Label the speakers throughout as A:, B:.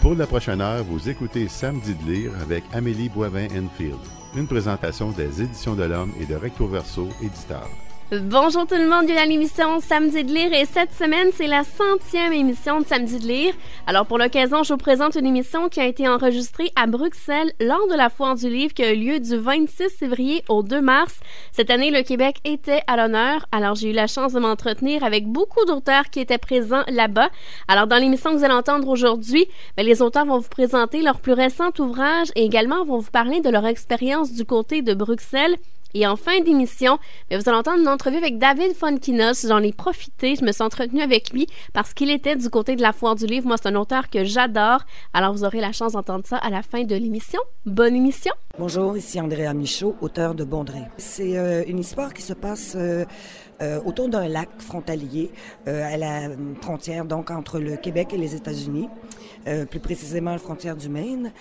A: Pour la prochaine heure, vous écoutez Samedi de lire avec Amélie Boivin-Enfield. Une présentation des Éditions de l'Homme et de Recto Verso, éditeur.
B: Bonjour tout le monde, bienvenue à l'émission Samedi de lire et cette semaine, c'est la 100e émission de Samedi de lire. Alors pour l'occasion, je vous présente une émission qui a été enregistrée à Bruxelles lors de la Foire du livre qui a eu lieu du 26 février au 2 mars. Cette année, le Québec était à l'honneur, alors j'ai eu la chance de m'entretenir avec beaucoup d'auteurs qui étaient présents là-bas. Alors dans l'émission que vous allez entendre aujourd'hui, les auteurs vont vous présenter leur plus récent ouvrage et également vont vous parler de leur expérience du côté de Bruxelles. Et en fin d'émission, vous allez entendre une entrevue avec David Fonkinos. J'en ai profité, je me suis entretenue avec lui parce qu'il était du côté de la Foire du livre. Moi, c'est un auteur que j'adore. Alors, vous aurez la chance d'entendre ça à la fin de l'émission. Bonne émission!
C: Bonjour, ici Andrea Michaud, auteur de Bondré. C'est une histoire qui se passe autour d'un lac frontalier à la frontière donc entre le Québec et les États-Unis, plus précisément la frontière du Maine.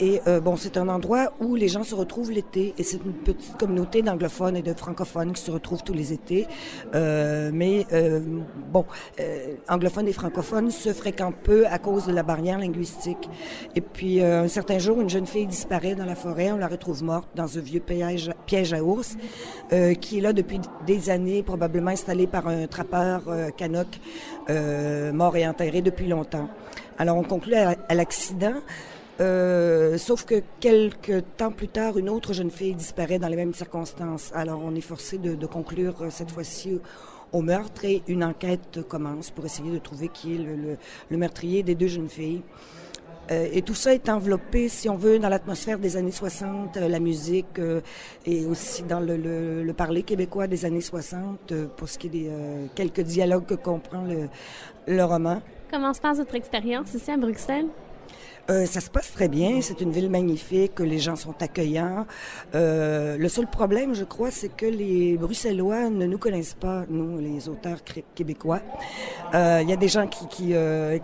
C: Et c'est un endroit où les gens se retrouvent l'été et c'est une petite communauté d'anglophones et de francophones qui se retrouvent tous les étés. Anglophones et francophones se fréquentent peu à cause de la barrière linguistique. Et puis un certain jour, une jeune fille disparaît dans la forêt. On la retrouve morte dans un vieux piège à ours qui est là depuis des années, probablement installé par un trappeur Canuck mort et enterré depuis longtemps. Alors on conclut à l'accident. Sauf que quelques temps plus tard, une autre jeune fille disparaît dans les mêmes circonstances. Alors, on est forcé de conclure cette fois-ci au meurtre et une enquête commence pour essayer de trouver qui est le meurtrier des deux jeunes filles. Et tout ça est enveloppé, si on veut, dans l'atmosphère des années 60, la musique et aussi dans le parler québécois des années 60, pour ce qui est des quelques dialogues que comprend le roman.
B: Comment se passe votre expérience ici à Bruxelles?
C: Ça se passe très bien. C'est une ville magnifique. Les gens sont accueillants. Le seul problème, je crois, c'est que les Bruxellois ne nous connaissent pas, nous, les auteurs québécois. Il y a des gens qui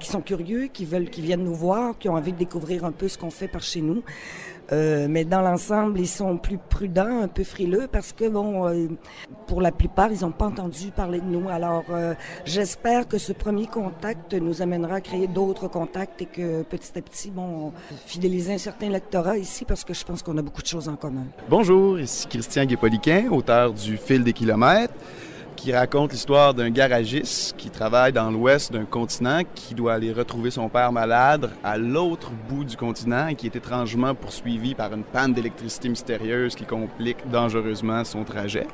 C: sont curieux, qui viennent nous voir, qui ont envie de découvrir un peu ce qu'on fait par chez nous. Mais dans l'ensemble, ils sont plus prudents, un peu frileux, parce que, pour la plupart, ils n'ont pas entendu parler de nous. Alors, j'espère que ce premier contact nous amènera à créer d'autres contacts et que, petit à petit, fidéliser un certain lectorat ici, parce que je pense qu'on a beaucoup de choses en commun.
D: Bonjour, ici Christian Guépoliquin, auteur du Fil des kilomètres, qui raconte l'histoire d'un garagiste qui travaille dans l'ouest d'un continent, qui doit aller retrouver son père malade à l'autre bout du continent et qui est étrangement poursuivi par une panne d'électricité mystérieuse qui complique dangereusement son trajet.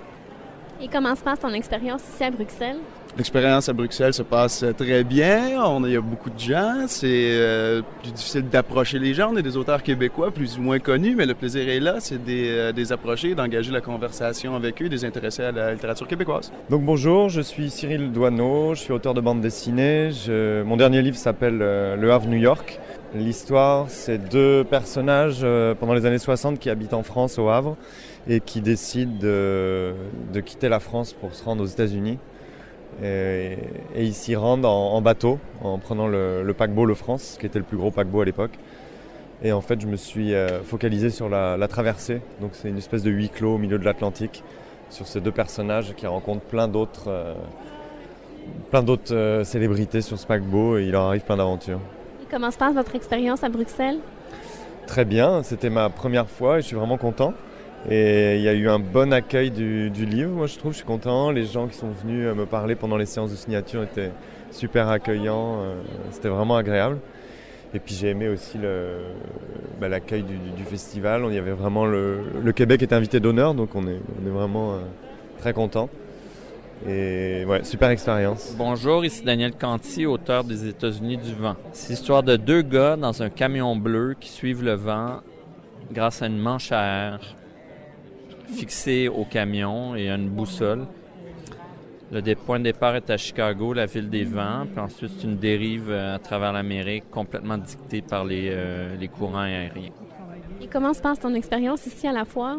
B: Et comment se passe ton expérience ici à Bruxelles?
D: L'expérience à Bruxelles se passe très bien. Il y a beaucoup de gens. C'est plus difficile d'approcher les gens. On est des auteurs québécois plus ou moins connus, mais le plaisir est là. C'est des approcher, d'engager la conversation avec eux, des intéressés à la littérature québécoise.
E: Donc bonjour, je suis Cyril Douaneau, je suis auteur de bande dessinée. Mon dernier livre s'appelle Le Havre, New York. L'histoire, c'est deux personnages pendant les années 60 qui habitent en France, au Havre, et qui décident de quitter la France pour se rendre aux États-Unis. Et ils s'y rendent en bateau, en prenant le paquebot Le France, qui était le plus gros paquebot à l'époque. Et en fait, je me suis focalisé sur la traversée. Donc c'est une espèce de huis clos au milieu de l'Atlantique, sur ces deux personnages qui rencontrent plein d'autres célébrités sur ce paquebot, et il leur arrive plein d'aventures.
B: Et comment se passe votre expérience à Bruxelles?
E: Très bien, c'était ma première fois et je suis vraiment content. Et il y a eu un bon accueil du livre, moi je trouve, je suis content. Les gens qui sont venus me parler pendant les séances de signature étaient super accueillants, c'était vraiment agréable. Et puis j'ai aimé aussi l'accueil du festival. Il y avait vraiment le Québec était invité d'honneur, donc on est vraiment très content. Et ouais, super expérience.
F: Bonjour, ici Daniel Canty, auteur des États-Unis du vent. C'est l'histoire de deux gars dans un camion bleu qui suivent le vent grâce à une manche à air fixée au camion et à une boussole. Le point de départ est à Chicago, la ville des vents, puis ensuite c'est une dérive à travers l'Amérique complètement dictée par les courants aériens.
B: Et comment se passe ton expérience ici à la foire?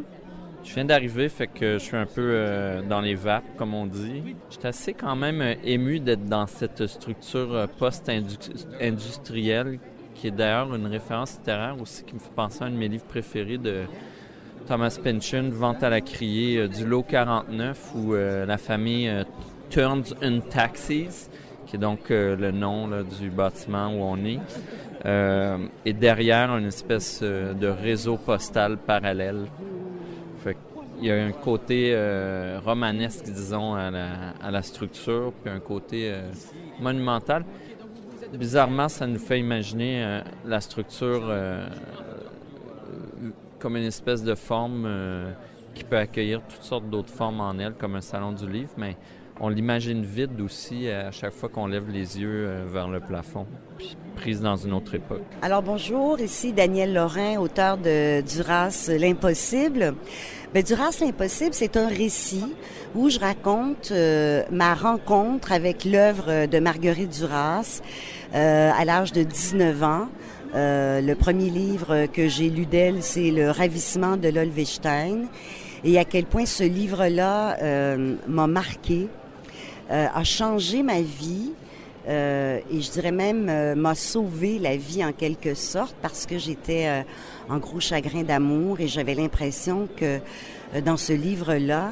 F: Je viens d'arriver, fait que je suis un peu dans les vapes, comme on dit. J'étais assez quand même ému d'être dans cette structure post-industrielle, qui est d'ailleurs une référence littéraire aussi, qui me fait penser à un de mes livres préférés de Thomas Pynchon, Vente à la criée, du lot 49, où la famille turns in taxis, qui est donc le nom là, du bâtiment où on est. et derrière, une espèce de réseau postal parallèle. Fait qu'il y a un côté romanesque, disons, à la structure, puis un côté monumental. Bizarrement, ça nous fait imaginer la structure comme une espèce de forme qui peut accueillir toutes sortes d'autres formes en elle, comme un salon du livre, mais on l'imagine vide aussi à chaque fois qu'on lève les yeux vers le plafond, puis prise dans une autre époque.
G: Alors bonjour, ici Danielle Lorrain, auteur de Duras, l'impossible. Duras, l'impossible, c'est un récit où je raconte ma rencontre avec l'œuvre de Marguerite Duras à l'âge de 19 ans. Le premier livre que j'ai lu d'elle, c'est Le ravissement de l'Olvestein. Et à quel point ce livre-là m'a marqué, a changé ma vie et je dirais même m'a sauvé la vie en quelque sorte parce que j'étais en gros chagrin d'amour et j'avais l'impression que dans ce livre-là,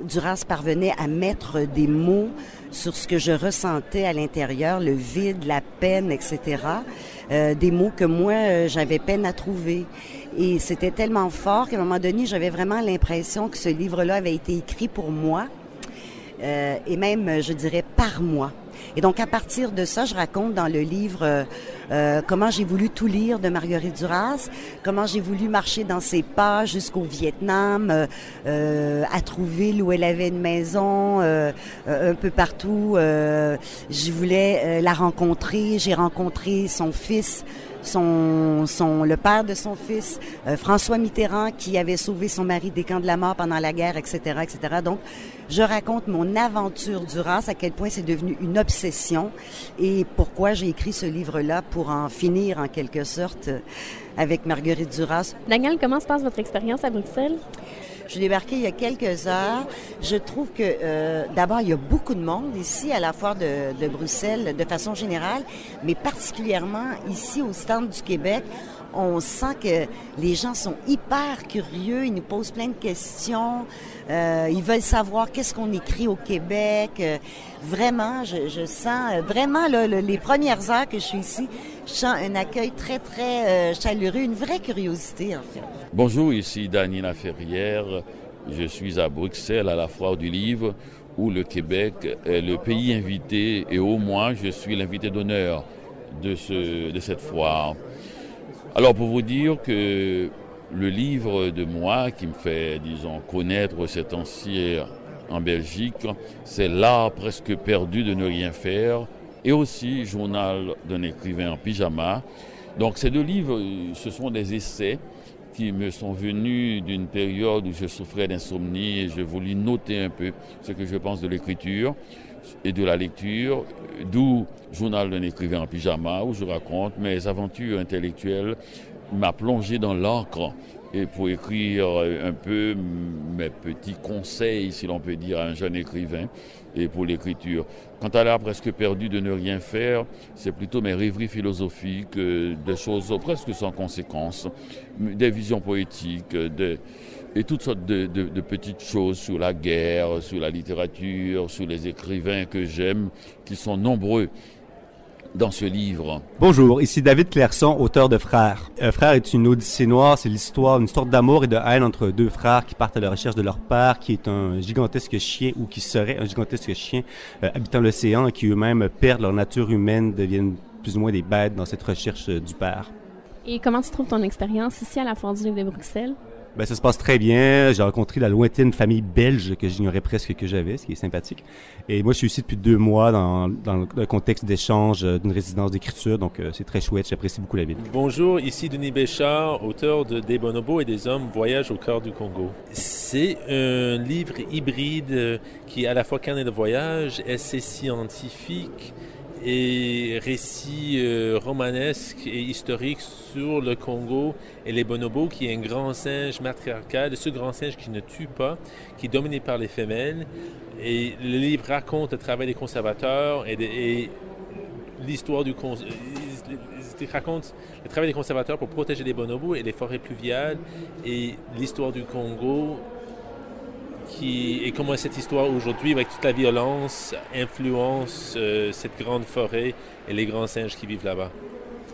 G: Duras parvenait à mettre des mots sur ce que je ressentais à l'intérieur, le vide, la peine, etc. Des mots que moi, j'avais peine à trouver. Et c'était tellement fort qu'à un moment donné, j'avais vraiment l'impression que ce livre-là avait été écrit pour moi et même, je dirais, par moi. Et donc, à partir de ça, je raconte dans le livre comment j'ai voulu tout lire de Marguerite Duras, comment j'ai voulu marcher dans ses pas jusqu'au Vietnam, à Trouville où elle avait une maison, un peu partout. Je voulais la rencontrer. J'ai rencontré son fils, le père de son fils, François Mitterrand, qui avait sauvé son mari des camps de la mort pendant la guerre, etc., etc. Donc, je raconte mon aventure Duras, à quel point c'est devenu une obsession et pourquoi j'ai écrit ce livre-là pour en finir, en quelque sorte, avec Marguerite Duras.
B: Danielle, comment se passe votre expérience à Bruxelles?
G: Je suis débarquée il y a quelques heures. Je trouve que, d'abord, il y a beaucoup de monde ici à la foire de Bruxelles, de façon générale, mais particulièrement ici au stand du Québec. On sent que les gens sont hyper curieux, ils nous posent plein de questions, ils veulent savoir qu'est-ce qu'on écrit au Québec. Vraiment, je sens, vraiment, là, les premières heures que je suis ici, je sens un accueil très, très chaleureux, une vraie curiosité, en fait.
H: Bonjour, ici Daniel Laferrière. Je suis à Bruxelles, à la Foire du Livre, où le Québec est le pays invité et au moins je suis l'invité d'honneur de cette foire. Alors, pour vous dire que le livre de moi qui me fait, disons, connaître ces temps-ci en Belgique, c'est L'art presque perdu de ne rien faire et aussi Journal d'un écrivain en pyjama. Donc, ces deux livres, ce sont des essais qui me sont venus d'une période où je souffrais d'insomnie et j'ai voulu noter un peu ce que je pense de l'écriture et de la lecture, d'où Journal d'un écrivain en pyjama, où je raconte mes aventures intellectuelles, m'a plongé dans l'encre et pour écrire un peu mes petits conseils, si l'on peut dire, à un jeune écrivain et pour l'écriture. Quant à l'art presque perdu de ne rien faire, c'est plutôt mes rêveries philosophiques, des choses presque sans conséquence, des visions poétiques, et toutes sortes de petites choses sur la guerre, sur la littérature, sur les écrivains que j'aime, qui sont nombreux dans ce livre.
I: Bonjour, ici David Clairson, auteur de Frères. Frères est une odyssée noire, c'est l'histoire, une histoire d'amour et de haine entre deux frères qui partent à la recherche de leur père, qui est un gigantesque chien, ou qui serait un gigantesque chien habitant l'océan et qui eux-mêmes perdent leur nature humaine, deviennent plus ou moins des bêtes dans cette recherche du père.
B: Et comment tu trouves ton expérience ici à la Foire du Livre de Bruxelles?
I: Ben, ça se passe très bien. J'ai rencontré la lointaine famille belge que j'ignorais presque que j'avais, ce qui est sympathique. Et moi, je suis ici depuis 2 mois dans le contexte d'échange d'une résidence d'écriture, donc c'est très chouette. J'apprécie beaucoup la ville.
J: Bonjour, ici Denis Béchard, auteur de Des bonobos et des hommes voyagent au cœur du Congo. C'est un livre hybride qui est à la fois carnet de voyage, essai scientifique et récits romanesques et historiques sur le Congo et les bonobos, qui est un grand singe matriarcal, ce grand singe qui ne tue pas, qui est dominé par les femelles. Et le livre raconte le travail des conservateurs et l'histoire du il raconte le travail des conservateurs pour protéger les bonobos et les forêts pluviales et l'histoire du Congo et comment cette histoire aujourd'hui, avec toute la violence, influence cette grande forêt et les grands singes qui vivent là-bas.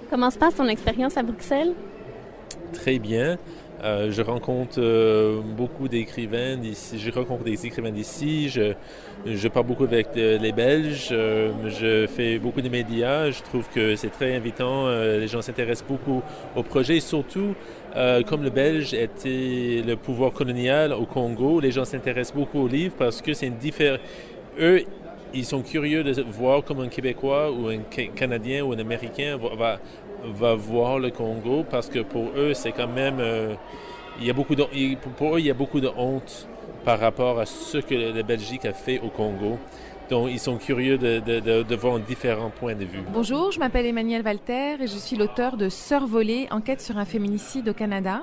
B: Comment se passe ton expérience à Bruxelles?
J: Très bien. Je rencontre beaucoup d'écrivains d'ici. Je parle beaucoup avec les Belges. Je fais beaucoup de médias. Je trouve que c'est très invitant. Les gens s'intéressent beaucoup au projet. Et surtout, comme le Belge était le pouvoir colonial au Congo, les gens s'intéressent beaucoup au livre parce que c'est une différence. Eux, ils sont curieux de voir comment un Québécois ou un Canadien ou un Américain va voir le Congo parce que pour eux, c'est quand même... pour eux, il y a beaucoup de honte par rapport à ce que la Belgique a fait au Congo. Donc, ils sont curieux de voir différents points de vue.
K: Bonjour, je m'appelle Emmanuelle Walter et je suis l'auteur de Sœurs volées, enquête sur un féminicide au Canada.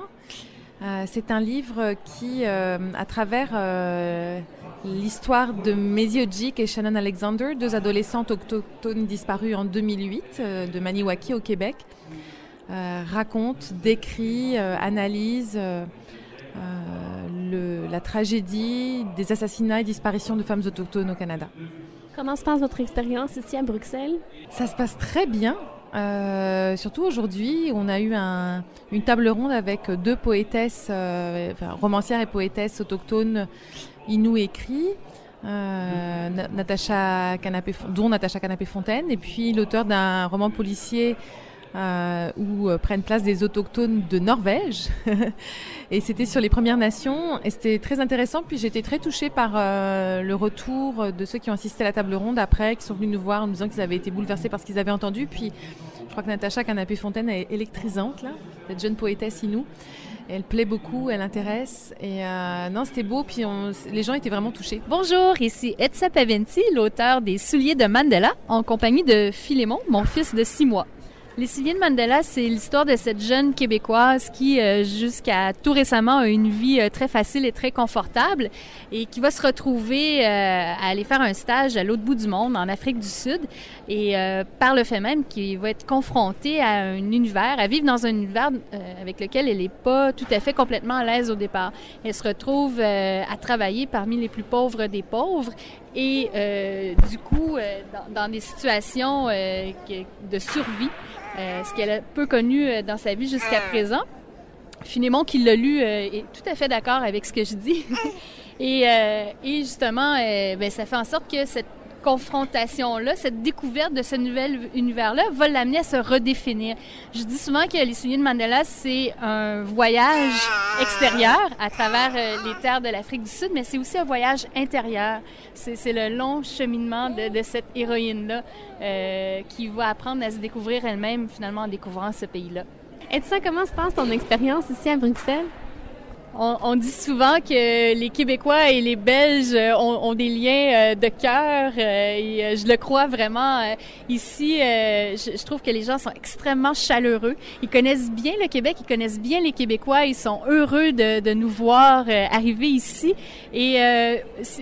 K: C'est un livre qui, à travers l'histoire de Maisie Odjick et Shannon Alexander, deux adolescentes autochtones disparues en 2008 de Maniwaki au Québec, raconte, décrit, analyse la tragédie des assassinats et disparitions de femmes autochtones au Canada.
B: Comment se passe votre expérience ici à Bruxelles?
K: Ça se passe très bien. Surtout aujourd'hui, on a eu une table ronde avec deux poétesses, romancières et poétesses autochtones Innu et Cri, Natacha Canapé-Fontaine, et puis l'auteur d'un roman policier où prennent place des autochtones de Norvège. Et c'était sur les Premières Nations et c'était très intéressant. Puis j'ai été très touchée par le retour de ceux qui ont assisté à la table ronde après, qui sont venus nous voir en nous disant qu'ils avaient été bouleversés par ce qu'ils avaient entendu. Puis je crois que Natacha Canapé-Fontaine est électrisante, là, cette jeune poétesse Innu. Elle plaît beaucoup, elle intéresse. Et non, c'était beau, puis les gens étaient vraiment touchés.
L: Bonjour, ici Etsa Paventi, l'auteur des Souliers de Mandela, en compagnie de Philémon, mon fils de 6 mois. Les Souliers de Mandela, c'est l'histoire de cette jeune Québécoise qui, jusqu'à tout récemment, a une vie très facile et très confortable et qui va se retrouver à aller faire un stage à l'autre bout du monde, en Afrique du Sud, et par le fait même qu'il va être confrontée à un univers, à vivre dans un univers avec lequel elle n'est pas tout à fait complètement à l'aise au départ. Elle se retrouve à travailler parmi les plus pauvres des pauvres et du coup, dans des situations de survie, ce qu'elle a peu connu dans sa vie jusqu'à présent. Philémon, qui l'a lu, est tout à fait d'accord avec ce que je dis. et justement, ça fait en sorte que cette confrontation-là, cette découverte de ce nouvel univers-là va l'amener à se redéfinir. Je dis souvent que les Souliers de Mandela, c'est un voyage extérieur à travers les terres de l'Afrique du Sud, mais c'est aussi un voyage intérieur. C'est le long cheminement de cette héroïne-là qui va apprendre à se découvrir elle-même, finalement, en découvrant ce pays-là.
B: Etsa, comment se passe ton expérience ici à Bruxelles? On dit souvent que les Québécois et les Belges ont des liens de cœur et je le crois vraiment. Ici, je trouve que les gens sont extrêmement chaleureux. Ils connaissent bien le Québec, ils connaissent bien les Québécois. Ils sont heureux de nous voir arriver ici. Et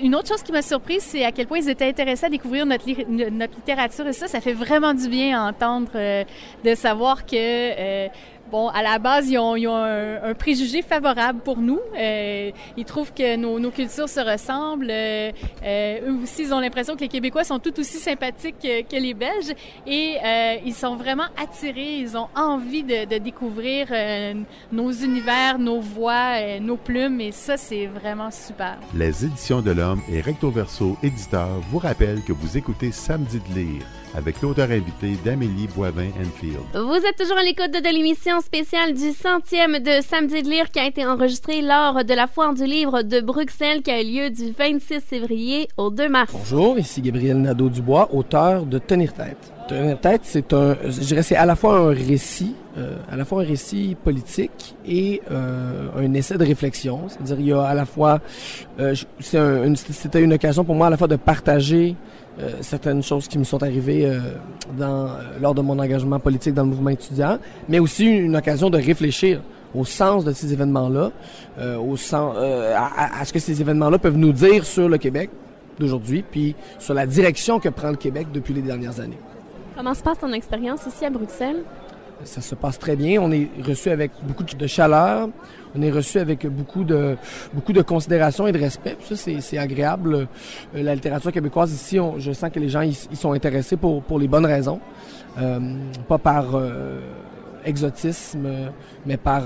B: une autre chose qui m'a surprise, c'est à quel point ils étaient intéressés à découvrir notre littérature. Et ça fait vraiment du bien à entendre de savoir que... Bon, à la base, ils ont un préjugé favorable pour nous. Ils trouvent que nos cultures se ressemblent. Eux aussi, ils ont l'impression que les Québécois sont tout aussi sympathiques que les Belges. Et ils sont vraiment attirés. Ils ont envie de découvrir nos univers, nos voix, nos plumes. Et ça, c'est vraiment super.
A: Les Éditions de l'Homme et Recto Verso éditeur vous rappellent que vous écoutez Samedi de lire avec l'auteur invité d'Amélie Boivin-Enfield.
B: Vous êtes toujours à l'écoute de l'émission spéciale du 100e de Samedi de lire qui a été enregistrée lors de la Foire du livre de Bruxelles qui a eu lieu du 26 février au 2 mars.
M: Bonjour, ici Gabriel Nadeau-Dubois, auteur de Tenir tête. Tenir tête, c'est à la fois un récit, politique et un essai de réflexion. C'est-à-dire, il y a à la fois, c'était une occasion pour moi à la fois de partager certaines choses qui me sont arrivées lors de mon engagement politique dans le mouvement étudiant, mais aussi une occasion de réfléchir au sens de ces événements-là, à ce que ces événements-là peuvent nous dire sur le Québec d'aujourd'hui, puis sur la direction que prend le Québec depuis les dernières années.
B: Comment se passe ton expérience ici à Bruxelles?
M: Ça se passe très bien. On est reçu avec beaucoup de chaleur. On est reçu avec beaucoup de considération et de respect. Puis ça, c'est agréable. La littérature québécoise ici, je sens que les gens ils sont intéressés pour les bonnes raisons. Pas par exotisme, mais par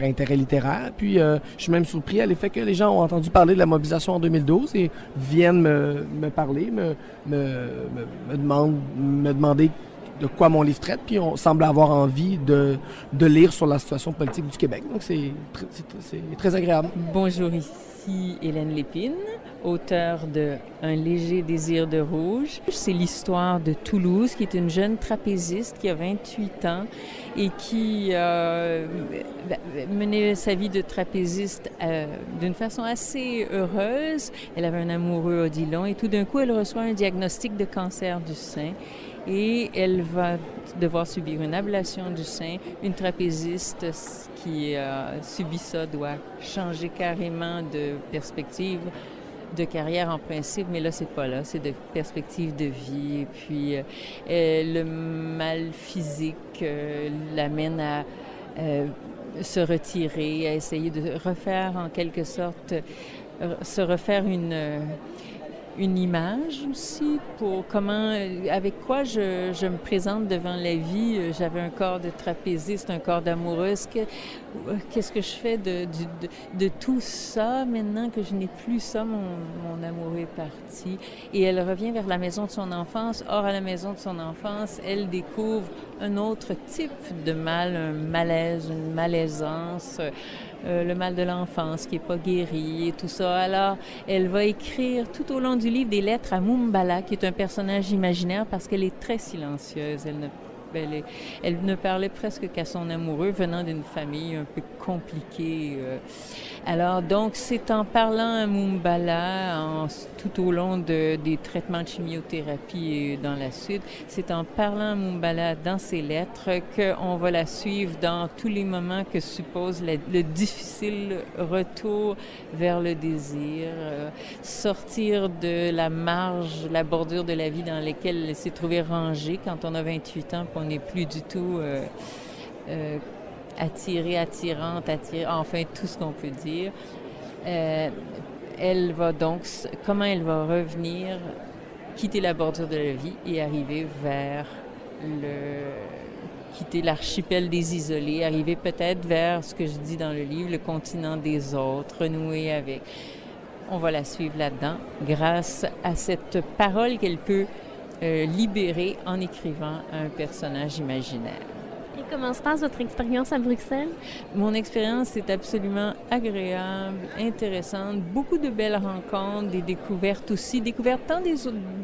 M: intérêt littéraire. Puis je suis même surpris à l'effet que les gens ont entendu parler de la mobilisation en 2012 et viennent me parler, me demander de quoi mon livre traite, puis on semble avoir envie de lire sur la situation politique du Québec. Donc c'est très agréable.
N: Bonjour, ici Hélène Lépine, auteure de Un léger désir de rouge. C'est l'histoire de Toulouse, qui est une jeune trapéziste qui a 28 ans et qui menait sa vie de trapéziste d'une façon assez heureuse. Elle avait un amoureux Odilon et tout d'un coup, elle reçoit un diagnostic de cancer du sein. Et elle va devoir subir une ablation du sein. Une trapéziste qui subit ça doit changer carrément de perspective de carrière en principe, mais là, c'est pas là. C'est de perspective de vie. Et puis, le mal physique l'amène à se retirer, à essayer de refaire en quelque sorte, se refaire une image aussi pour comment, avec quoi je me présente devant la vie. J'avais un corps de trapéziste, un corps d'amoureuse. Qu'est-ce que je fais de tout ça maintenant que je n'ai plus ça, mon amoureux est parti. Et elle revient vers la maison de son enfance. Or, à la maison de son enfance, elle découvre un autre type de mal, un malaise, une malaisance, le mal de l'enfance qui n'est pas guéri et tout ça. Alors, elle va écrire tout au long du livre des lettres à Moumbala, qui est un personnage imaginaire parce qu'elle est très silencieuse. Elle ne parlait presque qu'à son amoureux, venant d'une famille un peu compliquée. Alors, donc, c'est en parlant à Moumbala, tout au long des traitements de chimiothérapie dans la suite, c'est en parlant à Moumbala dans ses lettres qu'on va la suivre dans tous les moments que suppose le difficile retour vers le désir, sortir de la marge, la bordure de la vie dans laquelle elle s'est trouvée rangée quand on a 28 ans, on n'est plus du tout attirante, enfin tout ce qu'on peut dire. Elle va donc, comment elle va revenir, quitter la bordure de la vie et arriver vers quitter l'archipel des isolés, arriver peut-être vers ce que je dis dans le livre, le continent des autres, renouer avec. On va la suivre là-dedans grâce à cette parole qu'elle peut libérée en écrivant un personnage imaginaire.
B: Et comment se passe votre expérience à Bruxelles?
N: Mon expérience est absolument agréable, intéressante, beaucoup de belles rencontres, des découvertes aussi, découvertes tant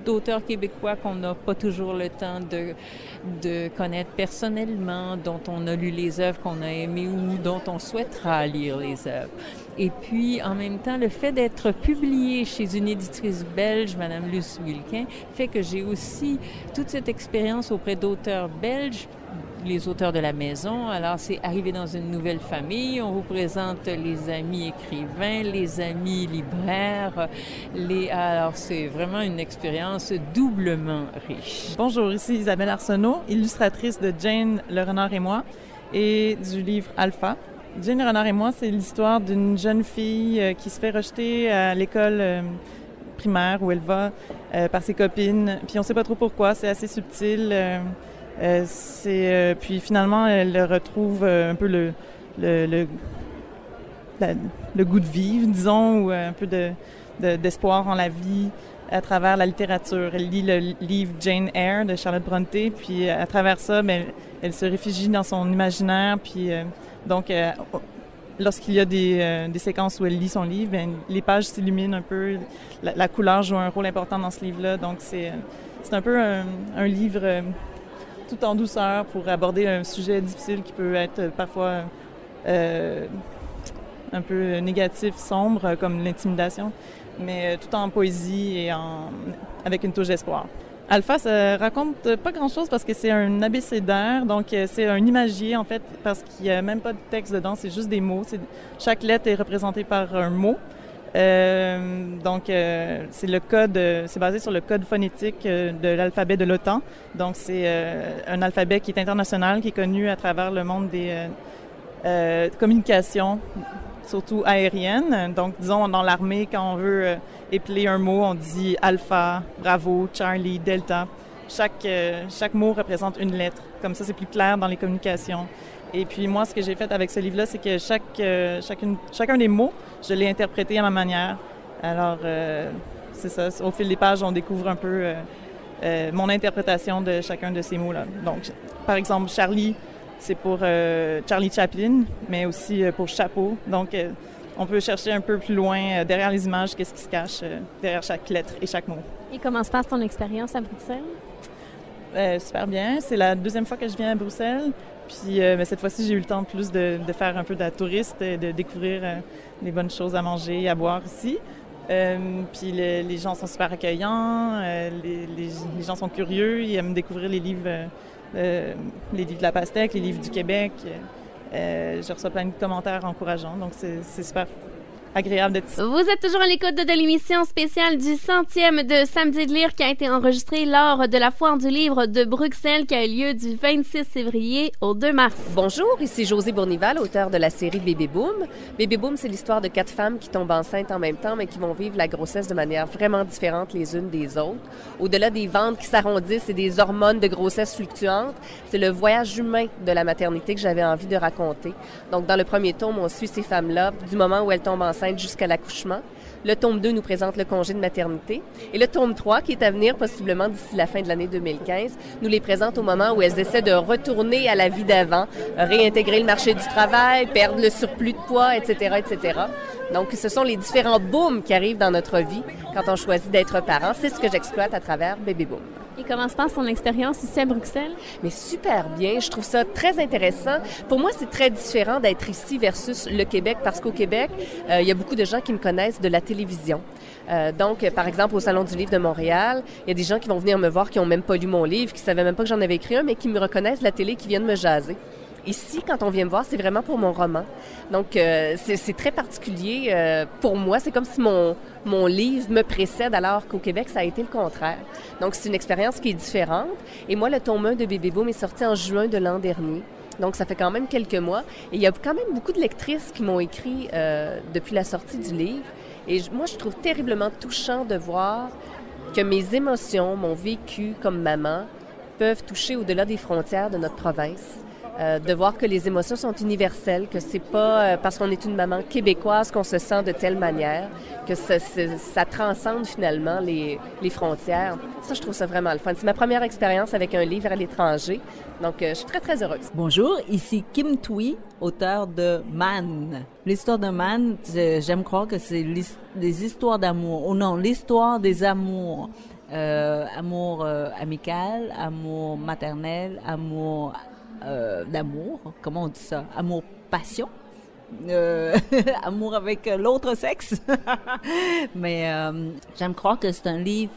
N: d'auteurs québécois qu'on n'a pas toujours le temps de connaître personnellement, dont on a lu les œuvres qu'on a aimées ou dont on souhaitera lire les œuvres. Et puis, en même temps, le fait d'être publié chez une éditrice belge, Madame Luce Wilquin, fait que j'ai aussi toute cette expérience auprès d'auteurs belges, les auteurs de la maison. Alors, c'est arrivé dans une nouvelle famille. On vous présente les amis écrivains, les amis libraires. Alors, c'est vraiment une expérience doublement riche.
O: Bonjour, ici Isabelle Arsenault, illustratrice de Jane, le renard et moi, et du livre Alpha. Jane, le renard et moi, c'est l'histoire d'une jeune fille qui se fait rejeter à l'école primaire où elle va par ses copines. Puis on ne sait pas trop pourquoi, c'est assez subtil. Puis finalement, elle retrouve un peu le goût de vivre, disons, ou un peu d'espoir en la vie à travers la littérature. Elle lit le livre Jane Eyre de Charlotte Brontë, puis à travers ça, elle se réfugie dans son imaginaire, puis donc lorsqu'il y a des séquences où elle lit son livre, les pages s'illuminent un peu, la couleur joue un rôle important dans ce livre-là, donc c'est un peu un livre tout en douceur pour aborder un sujet difficile qui peut être parfois un peu négatif, sombre, comme l'intimidation, mais tout en poésie et avec une touche d'espoir. Alpha, ça raconte pas grand-chose parce que c'est un abécédaire, donc c'est un imagier en fait, parce qu'il n'y a même pas de texte dedans, c'est juste des mots. Chaque lettre est représentée par un mot. C'est basé sur le code phonétique de l'alphabet de l'OTAN. Donc, c'est un alphabet qui est international, qui est connu à travers le monde des communications, surtout aériennes. Donc, disons, dans l'armée, quand on veut épeler un mot, on dit Alpha, Bravo, Charlie, Delta. Chaque mot représente une lettre. Comme ça, c'est plus clair dans les communications. Et puis moi, ce que j'ai fait avec ce livre-là, c'est que chacun des mots, je l'ai interprété à ma manière. Alors, c'est ça. Au fil des pages, on découvre un peu mon interprétation de chacun de ces mots-là. Donc, par exemple, Charlie, c'est pour Charlie Chaplin, mais aussi pour chapeau. Donc, on peut chercher un peu plus loin derrière les images, qu'est-ce qui se cache derrière chaque lettre et chaque mot.
B: Et comment se passe ton expérience à Bruxelles?
O: Super bien. C'est la deuxième fois que je viens à Bruxelles. Puis cette fois-ci, j'ai eu le temps plus de faire un peu de la touriste, de découvrir des bonnes choses à manger et à boire ici. Puis les gens sont super accueillants, les gens sont curieux, ils aiment découvrir les livres de la Pastèque, les livres du Québec. Je reçois plein de commentaires encourageants, donc c'est super agréable d'être ici.
B: Vous êtes toujours à l'écoute de l'émission spéciale du 100e de Samedi de lire qui a été enregistrée lors de la Foire du livre de Bruxelles qui a eu lieu du 26 février au 2 mars.
P: Bonjour, ici Josée Bournival, auteure de la série Bébé Boom. Bébé Boom, c'est l'histoire de 4 femmes qui tombent enceintes en même temps mais qui vont vivre la grossesse de manière vraiment différente les unes des autres. Au-delà des ventres qui s'arrondissent et des hormones de grossesse fluctuantes, c'est le voyage humain de la maternité que j'avais envie de raconter. Donc dans le premier tome, on suit ces femmes-là du moment où elles tombent enceintes jusqu'à l'accouchement. Le tome 2 nous présente le congé de maternité. Et le tome 3, qui est à venir possiblement d'ici la fin de l'année 2015, nous les présente au moment où elles essaient de retourner à la vie d'avant, réintégrer le marché du travail, perdre le surplus de poids, etc., etc. Donc, ce sont les différents booms qui arrivent dans notre vie quand on choisit d'être parent. C'est ce que j'exploite à travers Bébé Boom.
B: Et comment se passe ton expérience ici à Bruxelles?
P: Mais super bien. Je trouve ça très intéressant. Pour moi, c'est très différent d'être ici versus le Québec parce qu'au Québec, il y a beaucoup de gens qui me connaissent de la télévision. Donc, par exemple, au Salon du livre de Montréal, il y a des gens qui vont venir me voir qui n'ont même pas lu mon livre, qui ne savaient même pas que j'en avais écrit un, mais qui me reconnaissent de la télé, qui viennent me jaser. Ici, quand on vient me voir, c'est vraiment pour mon roman. Donc, c'est très particulier pour moi. C'est comme si mon livre me précède alors qu'au Québec, ça a été le contraire. Donc, c'est une expérience qui est différente. Et moi, le tome 1 de Bébé Boom est sorti en juin de l'an dernier. Donc, ça fait quand même quelques mois. Et il y a quand même beaucoup de lectrices qui m'ont écrit depuis la sortie du livre. Et moi, je trouve terriblement touchant de voir que mes émotions, mon vécu comme maman, peuvent toucher au-delà des frontières de notre province. De voir que les émotions sont universelles, que c'est pas parce qu'on est une maman québécoise qu'on se sent de telle manière, que ça transcende finalement les frontières. Ça, je trouve ça vraiment le fun. C'est ma première expérience avec un livre à l'étranger, donc je suis très, très heureuse.
Q: Bonjour, ici Kim Thuy, auteure de Man. L'histoire de Man, j'aime croire que c'est des histoires d'amour, ou non, l'histoire des amours. Amour amical, amour maternel, amour d'amour, comment on dit ça? Amour-passion? Amour avec l'autre sexe? Mais j'aime croire que c'est un livre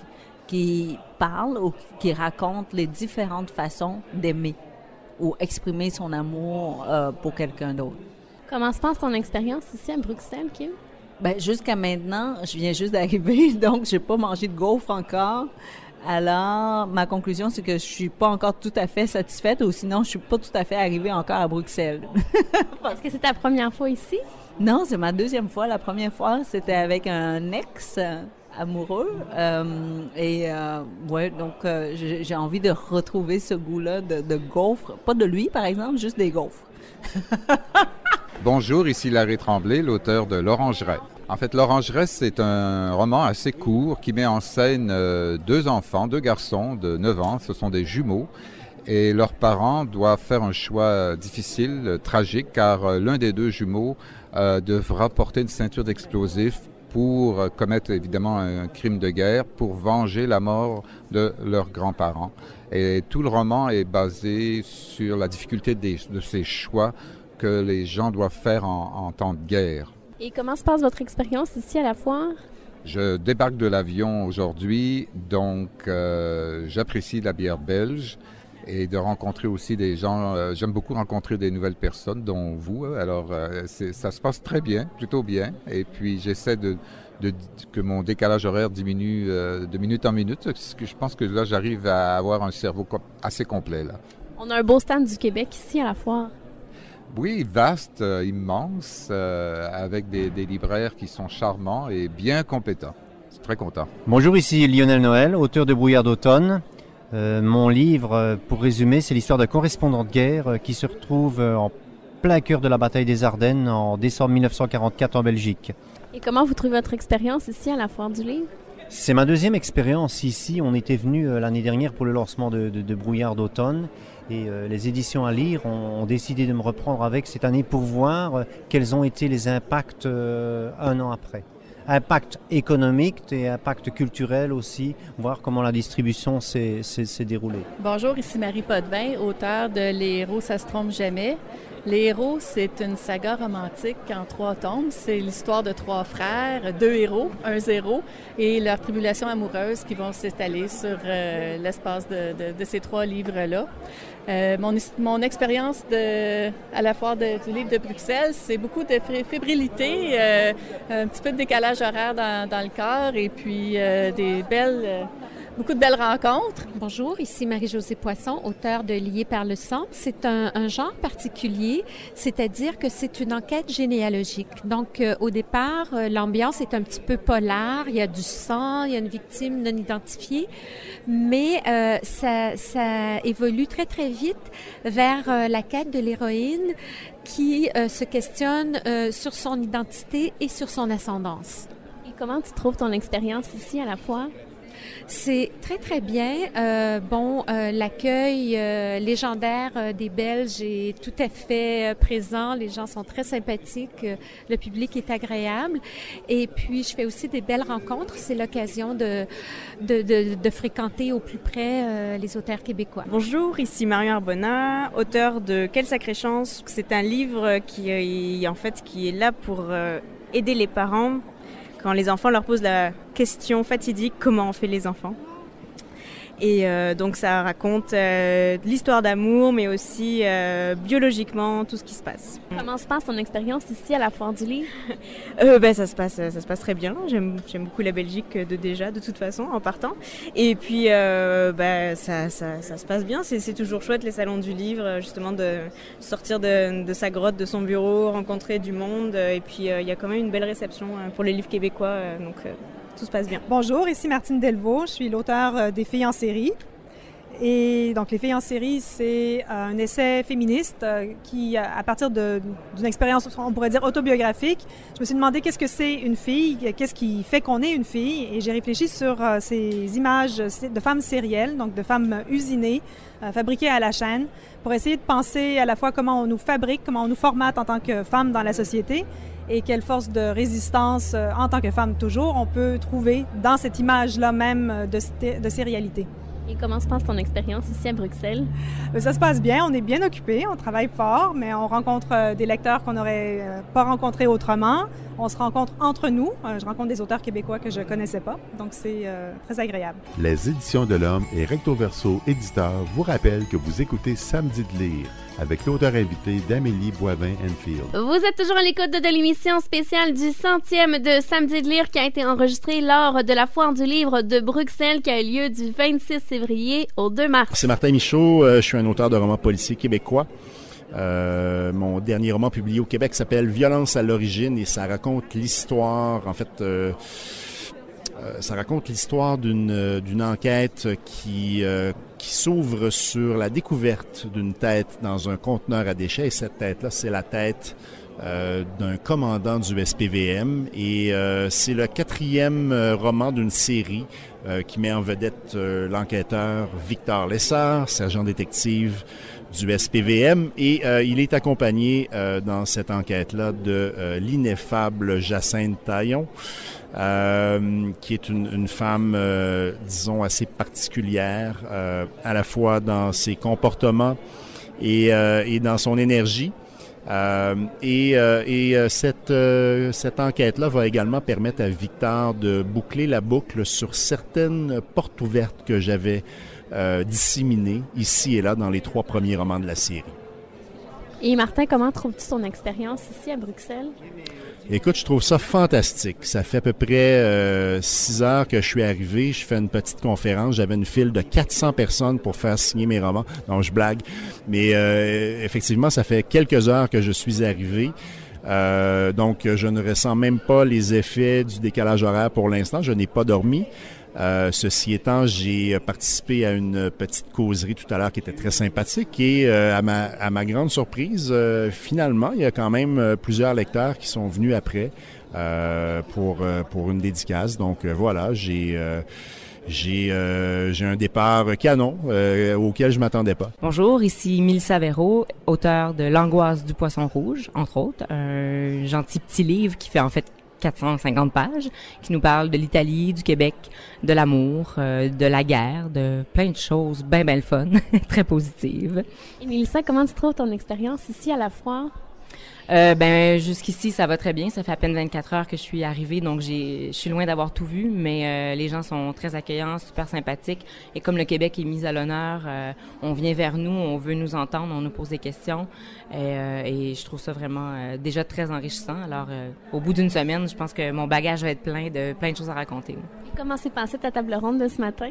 Q: qui parle ou qui raconte les différentes façons d'aimer ou exprimer son amour pour quelqu'un d'autre.
B: Comment se passe ton expérience ici à Bruxelles, Kim?
Q: Ben, jusqu'à maintenant, je viens juste d'arriver, donc j'ai pas mangé de gaufres encore. Alors, ma conclusion, c'est que je suis pas encore tout à fait satisfaite ou sinon, je suis pas tout à fait arrivée encore à Bruxelles.
B: Est-ce que c'est ta première fois ici?
Q: Non, c'est ma deuxième fois. La première fois, c'était avec un ex amoureux. Ouais, donc j'ai envie de retrouver ce goût-là de gaufres. Pas de lui, par exemple, juste des gaufres.
R: Bonjour, ici Larry Tremblay, l'auteur de L'Orangeraie. En fait, L'Orangeraie, c'est un roman assez court qui met en scène deux enfants, deux garçons de 9 ans. Ce sont des jumeaux et leurs parents doivent faire un choix difficile, tragique, car l'un des deux jumeaux devra porter une ceinture d'explosifs pour commettre évidemment un crime de guerre, pour venger la mort de leurs grands-parents. Et tout le roman est basé sur la difficulté de ces choix que les gens doivent faire en temps de guerre.
B: Et comment se passe votre expérience ici à la foire?
R: Je débarque de l'avion aujourd'hui, donc j'apprécie la bière belge et de rencontrer aussi des gens. J'aime beaucoup rencontrer des nouvelles personnes, dont vous. Alors, ça se passe très bien, plutôt bien. Et puis, j'essaie que mon décalage horaire diminue de minute en minute. Parce que je pense que là, j'arrive à avoir un cerveau assez complet, là.
B: On a un beau stand du Québec ici à la foire.
R: Oui, vaste, immense, avec des libraires qui sont charmants et bien compétents. Je suis très content.
S: Bonjour, ici Lionel Noël, auteur de Brouillard d'automne. Mon livre, pour résumer, c'est l'histoire d'un correspondant de guerre qui se retrouve en plein cœur de la bataille des Ardennes en décembre 1944 en Belgique.
B: Et comment vous trouvez votre expérience ici à la Foire du Livre?
S: C'est ma deuxième expérience ici. On était venu l'année dernière pour le lancement de Brouillard d'automne et les éditions à lire ont décidé de me reprendre avec cette année pour voir quels ont été les impacts un an après. Impact économique et impact culturel aussi, voir comment la distribution s'est déroulée.
T: Bonjour, ici Marie Potvin, auteure de Les héros, ça se trompe jamais. Les héros, c'est une saga romantique en 3 tomes. C'est l'histoire de 3 frères, 2 héros, 1 zéro, et leurs tribulations amoureuses qui vont s'étaler sur l'espace de ces 3 livres-là. Mon expérience à la foire du livre de Bruxelles, c'est beaucoup de fébrilité, un petit peu de décalage horaire dans le corps et puis beaucoup de belles rencontres.
U: Bonjour, ici Marie-Josée Poisson, auteure de Liée par le sang. C'est un genre particulier, c'est-à-dire que c'est une enquête généalogique. Donc, au départ, l'ambiance est un petit peu polaire, il y a du sang, il y a une victime non identifiée, mais ça évolue très, très vite vers la quête de l'héroïne qui se questionne sur son identité et sur son ascendance.
B: Et comment tu trouves ton expérience ici à la foire?
U: C'est très, très bien. L'accueil légendaire des Belges est tout à fait présent. Les gens sont très sympathiques. Le public est agréable. Et puis, je fais aussi des belles rencontres. C'est l'occasion de fréquenter au plus près les auteurs québécois.
V: Bonjour, ici Marion Arbonnat, auteure de Quelle sacrée chance. C'est un livre qui est là pour aider les parents quand les enfants leur posent la question fatidique « Comment on fait les enfants ?» Et donc ça raconte l'histoire d'amour, mais aussi biologiquement tout ce qui se passe.
B: Comment se passe ton expérience ici à la Foire du Livre?
V: Ça se passe très bien. J'aime beaucoup la Belgique de toute façon, en partant. Et puis ça se passe bien. C'est toujours chouette les salons du livre, justement de sortir de sa grotte, de son bureau, rencontrer du monde. Et puis il y a quand même une belle réception pour les livres québécois. Tout se passe bien.
W: Bonjour, ici Martine Delvaux. Je suis l'auteure des Filles en série. Et donc, Les Filles en série, c'est un essai féministe qui, à partir d'une expérience, on pourrait dire, autobiographique, je me suis demandé qu'est-ce que c'est une fille, qu'est-ce qui fait qu'on est une fille. Et j'ai réfléchi sur ces images de femmes sérielles, donc de femmes usinées, fabriquées à la chaîne, pour essayer de penser à la fois comment on nous fabrique, comment on nous formate en tant que femmes dans la société, et quelle force de résistance, en tant que femme toujours, on peut trouver dans cette image-là même de sérialité.
B: Et comment se passe ton expérience ici à Bruxelles?
W: Ça se passe bien, on est bien occupés, on travaille fort, mais on rencontre des lecteurs qu'on n'aurait pas rencontrés autrement. On se rencontre entre nous. Je rencontre des auteurs québécois que je ne connaissais pas, donc c'est très agréable.
A: Les Éditions de l'Homme et Recto Verso Éditeur vous rappellent que vous écoutez Samedi de lire avec l'auteur invité d'Amélie Boivin-Enfield.
B: Vous êtes toujours à l'écoute de l'émission spéciale du 100e de Samedi de lire qui a été enregistrée lors de la Foire du livre de Bruxelles qui a eu lieu du 26 février au 2 mars.
X: C'est Martin Michaud, je suis un auteur de romans policiers québécois. Mon dernier roman publié au Québec s'appelle Violence à l'origine et ça raconte l'histoire, ça raconte l'histoire d'une enquête qui s'ouvre sur la découverte d'une tête dans un conteneur à déchets. Et cette tête-là, c'est la tête d'un commandant du SPVM. Et c'est le 4e roman d'une série qui met en vedette l'enquêteur Victor Lessard, sergent détective du SPVM. Et il est accompagné dans cette enquête-là de l'ineffable Jacinthe Taillon. Qui est une femme, disons, assez particulière, à la fois dans ses comportements et dans son énergie. Cette enquête-là va également permettre à Victor de boucler la boucle sur certaines portes ouvertes que j'avais disséminés ici et là dans les 3 premiers romans de la série.
B: Et Martin, comment trouves-tu ton expérience ici à Bruxelles?
X: Écoute, je trouve ça fantastique. Ça fait à peu près 6 heures que je suis arrivé. Je fais une petite conférence. J'avais une file de 400 personnes pour faire signer mes romans. Non, je blague. Mais effectivement, ça fait quelques heures que je suis arrivé. Donc, je ne ressens même pas les effets du décalage horaire pour l'instant. Je n'ai pas dormi. Ceci étant, j'ai participé à une petite causerie tout à l'heure qui était très sympathique et à ma grande surprise, finalement, il y a quand même plusieurs lecteurs qui sont venus après pour une dédicace. Donc voilà, j'ai un départ canon auquel je m'attendais pas.
C: Bonjour, ici Mélissa Véro, auteure de L'angoisse du poisson rouge, entre autres, un gentil petit livre qui fait en fait 450 pages, qui nous parle de l'Italie, du Québec, de l'amour, de la guerre, de plein de choses bien le fun, très positives.
B: Et Mélissa, comment tu trouves ton expérience ici à la foire?
C: Jusqu'ici, ça va très bien. Ça fait à peine 24 heures que je suis arrivée, donc je suis loin d'avoir tout vu, mais les gens sont très accueillants, super sympathiques. Et comme le Québec est mis à l'honneur, on vient vers nous, on veut nous entendre, on nous pose des questions. Et je trouve ça vraiment déjà très enrichissant. Alors, au bout d'une semaine, je pense que mon bagage va être plein de choses à raconter.
B: Et comment s'est passée ta table ronde de ce matin?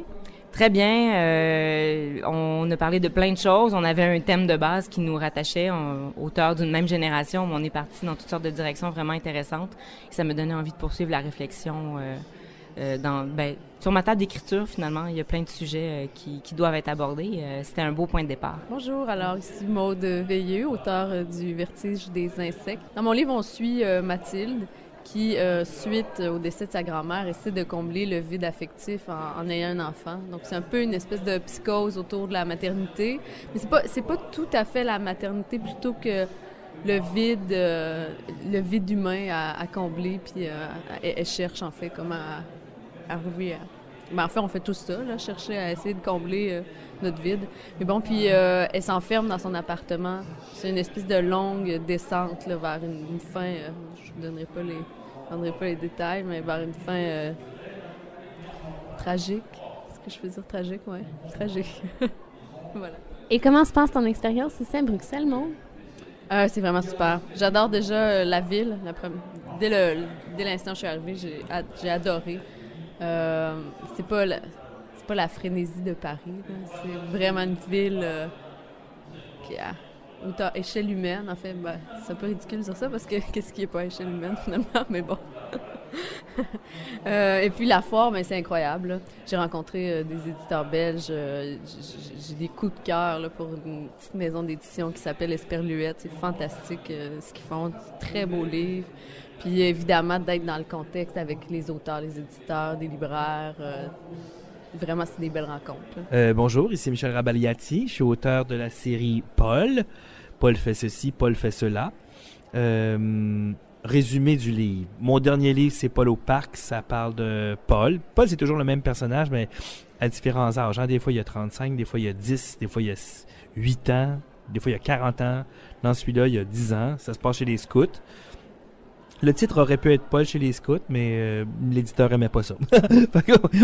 C: Très bien. On a parlé de plein de choses. On avait un thème de base qui nous rattachait, auteurs d'une même génération. On est parti dans toutes sortes de directions vraiment intéressantes. Et ça me donnait envie de poursuivre la réflexion sur ma table d'écriture. Finalement, il y a plein de sujets qui doivent être abordés. C'était un beau point de départ.
D: Bonjour, alors ici Maude Veilleux, auteure du Vertige des insectes. Dans mon livre, on suit Mathilde, qui, suite au décès de sa grand-mère, essaie de combler le vide affectif en ayant un enfant. Donc, c'est un peu une espèce de psychose autour de la maternité. Mais c'est pas tout à fait la maternité, plutôt que le vide humain à combler, puis elle cherche, en fait, comment arriver à... Ben, en fait, on fait tout ça, là, chercher à essayer de combler notre vide. Mais bon, puis elle s'enferme dans son appartement. C'est une espèce de longue descente là, vers une fin. Je ne donnerai pas les détails, mais vers une fin tragique. Est-ce que je peux dire tragique? Oui, tragique. Voilà.
B: Et comment se passe ton expérience ici à Bruxelles, Maud?
D: C'est vraiment super. J'adore déjà la ville. Dès l'instant où je suis arrivée, j'ai adoré. C'est pas la frénésie de Paris. Là. C'est vraiment une ville qui a échelle humaine. En fait, c'est un peu ridicule de dire ça parce que qu'est-ce qui est pas à échelle humaine finalement, mais bon. Et puis la foire, c'est incroyable. Là. J'ai rencontré des éditeurs belges. J'ai des coups de cœur là, pour une petite maison d'édition qui s'appelle Esperluette. C'est fantastique ce qu'ils font. Très beaux livres. Puis évidemment, d'être dans le contexte avec les auteurs, les éditeurs, des libraires. Vraiment, c'est des belles rencontres.
E: Bonjour, ici Michel Rabaliati. Je suis auteur de la série Paul. Paul fait ceci, Paul fait cela. Résumé du livre. Mon dernier livre, c'est Paul au parc. Ça parle de Paul. Paul, c'est toujours le même personnage, mais à différents âges. Des fois, il y a 35, des fois, il y a 10, des fois, il y a 8 ans, des fois, il y a 40 ans. Dans celui-là, il y a 10 ans. Ça se passe chez les scouts. Le titre aurait pu être Paul chez les scouts, mais l'éditeur aimait pas ça.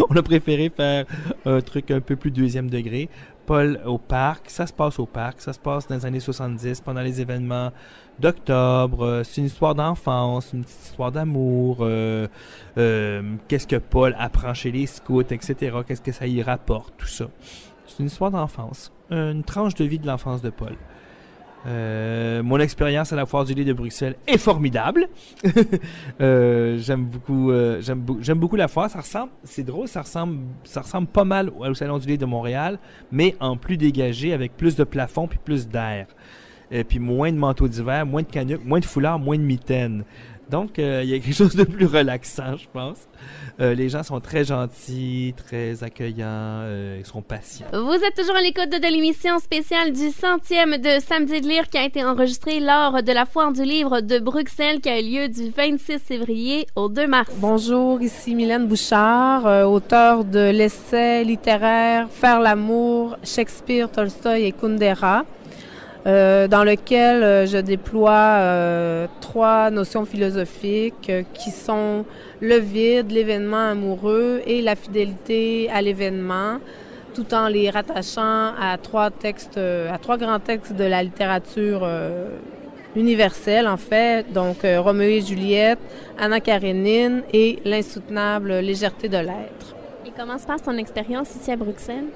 E: On a préféré faire un truc un peu plus deuxième degré. Paul au parc, ça se passe au parc, ça se passe dans les années 70, pendant les événements d'octobre. C'est une histoire d'enfance, une petite histoire d'amour. Qu'est-ce que Paul apprend chez les scouts, etc. Qu'est-ce que ça y rapporte, tout ça. C'est une histoire d'enfance, une tranche de vie de l'enfance de Paul. Mon expérience à la Foire du Livre de Bruxelles est formidable. J'aime beaucoup la foire. C'est drôle, ça ressemble pas mal au Salon du Livre de Montréal, mais en plus dégagé, avec plus de plafond puis plus d'air. Puis moins de manteaux d'hiver, moins de canucks, moins de foulards, moins de mitaines. Donc, il y a quelque chose de plus relaxant, je pense. Les gens sont très gentils, très accueillants, ils sont patients.
B: Vous êtes toujours à l'écoute de l'émission spéciale du 100e de Samedi de lire qui a été enregistrée lors de la Foire du Livre de Bruxelles qui a eu lieu du 26 février au 2 mars.
F: Bonjour, ici Mylène Bouchard, auteure de l'essai littéraire « Faire l'amour, Shakespeare, Tolstoï et Kundera ». Dans lequel je déploie 3 notions philosophiques qui sont le vide, l'événement amoureux et la fidélité à l'événement. tout en les rattachant à trois grands textes de la littérature universelle, en fait. Donc, Roméo et Juliette, Anna Karénine et L'insoutenable légèreté de l'être.
B: Et comment se passe ton expérience ici à Bruxelles?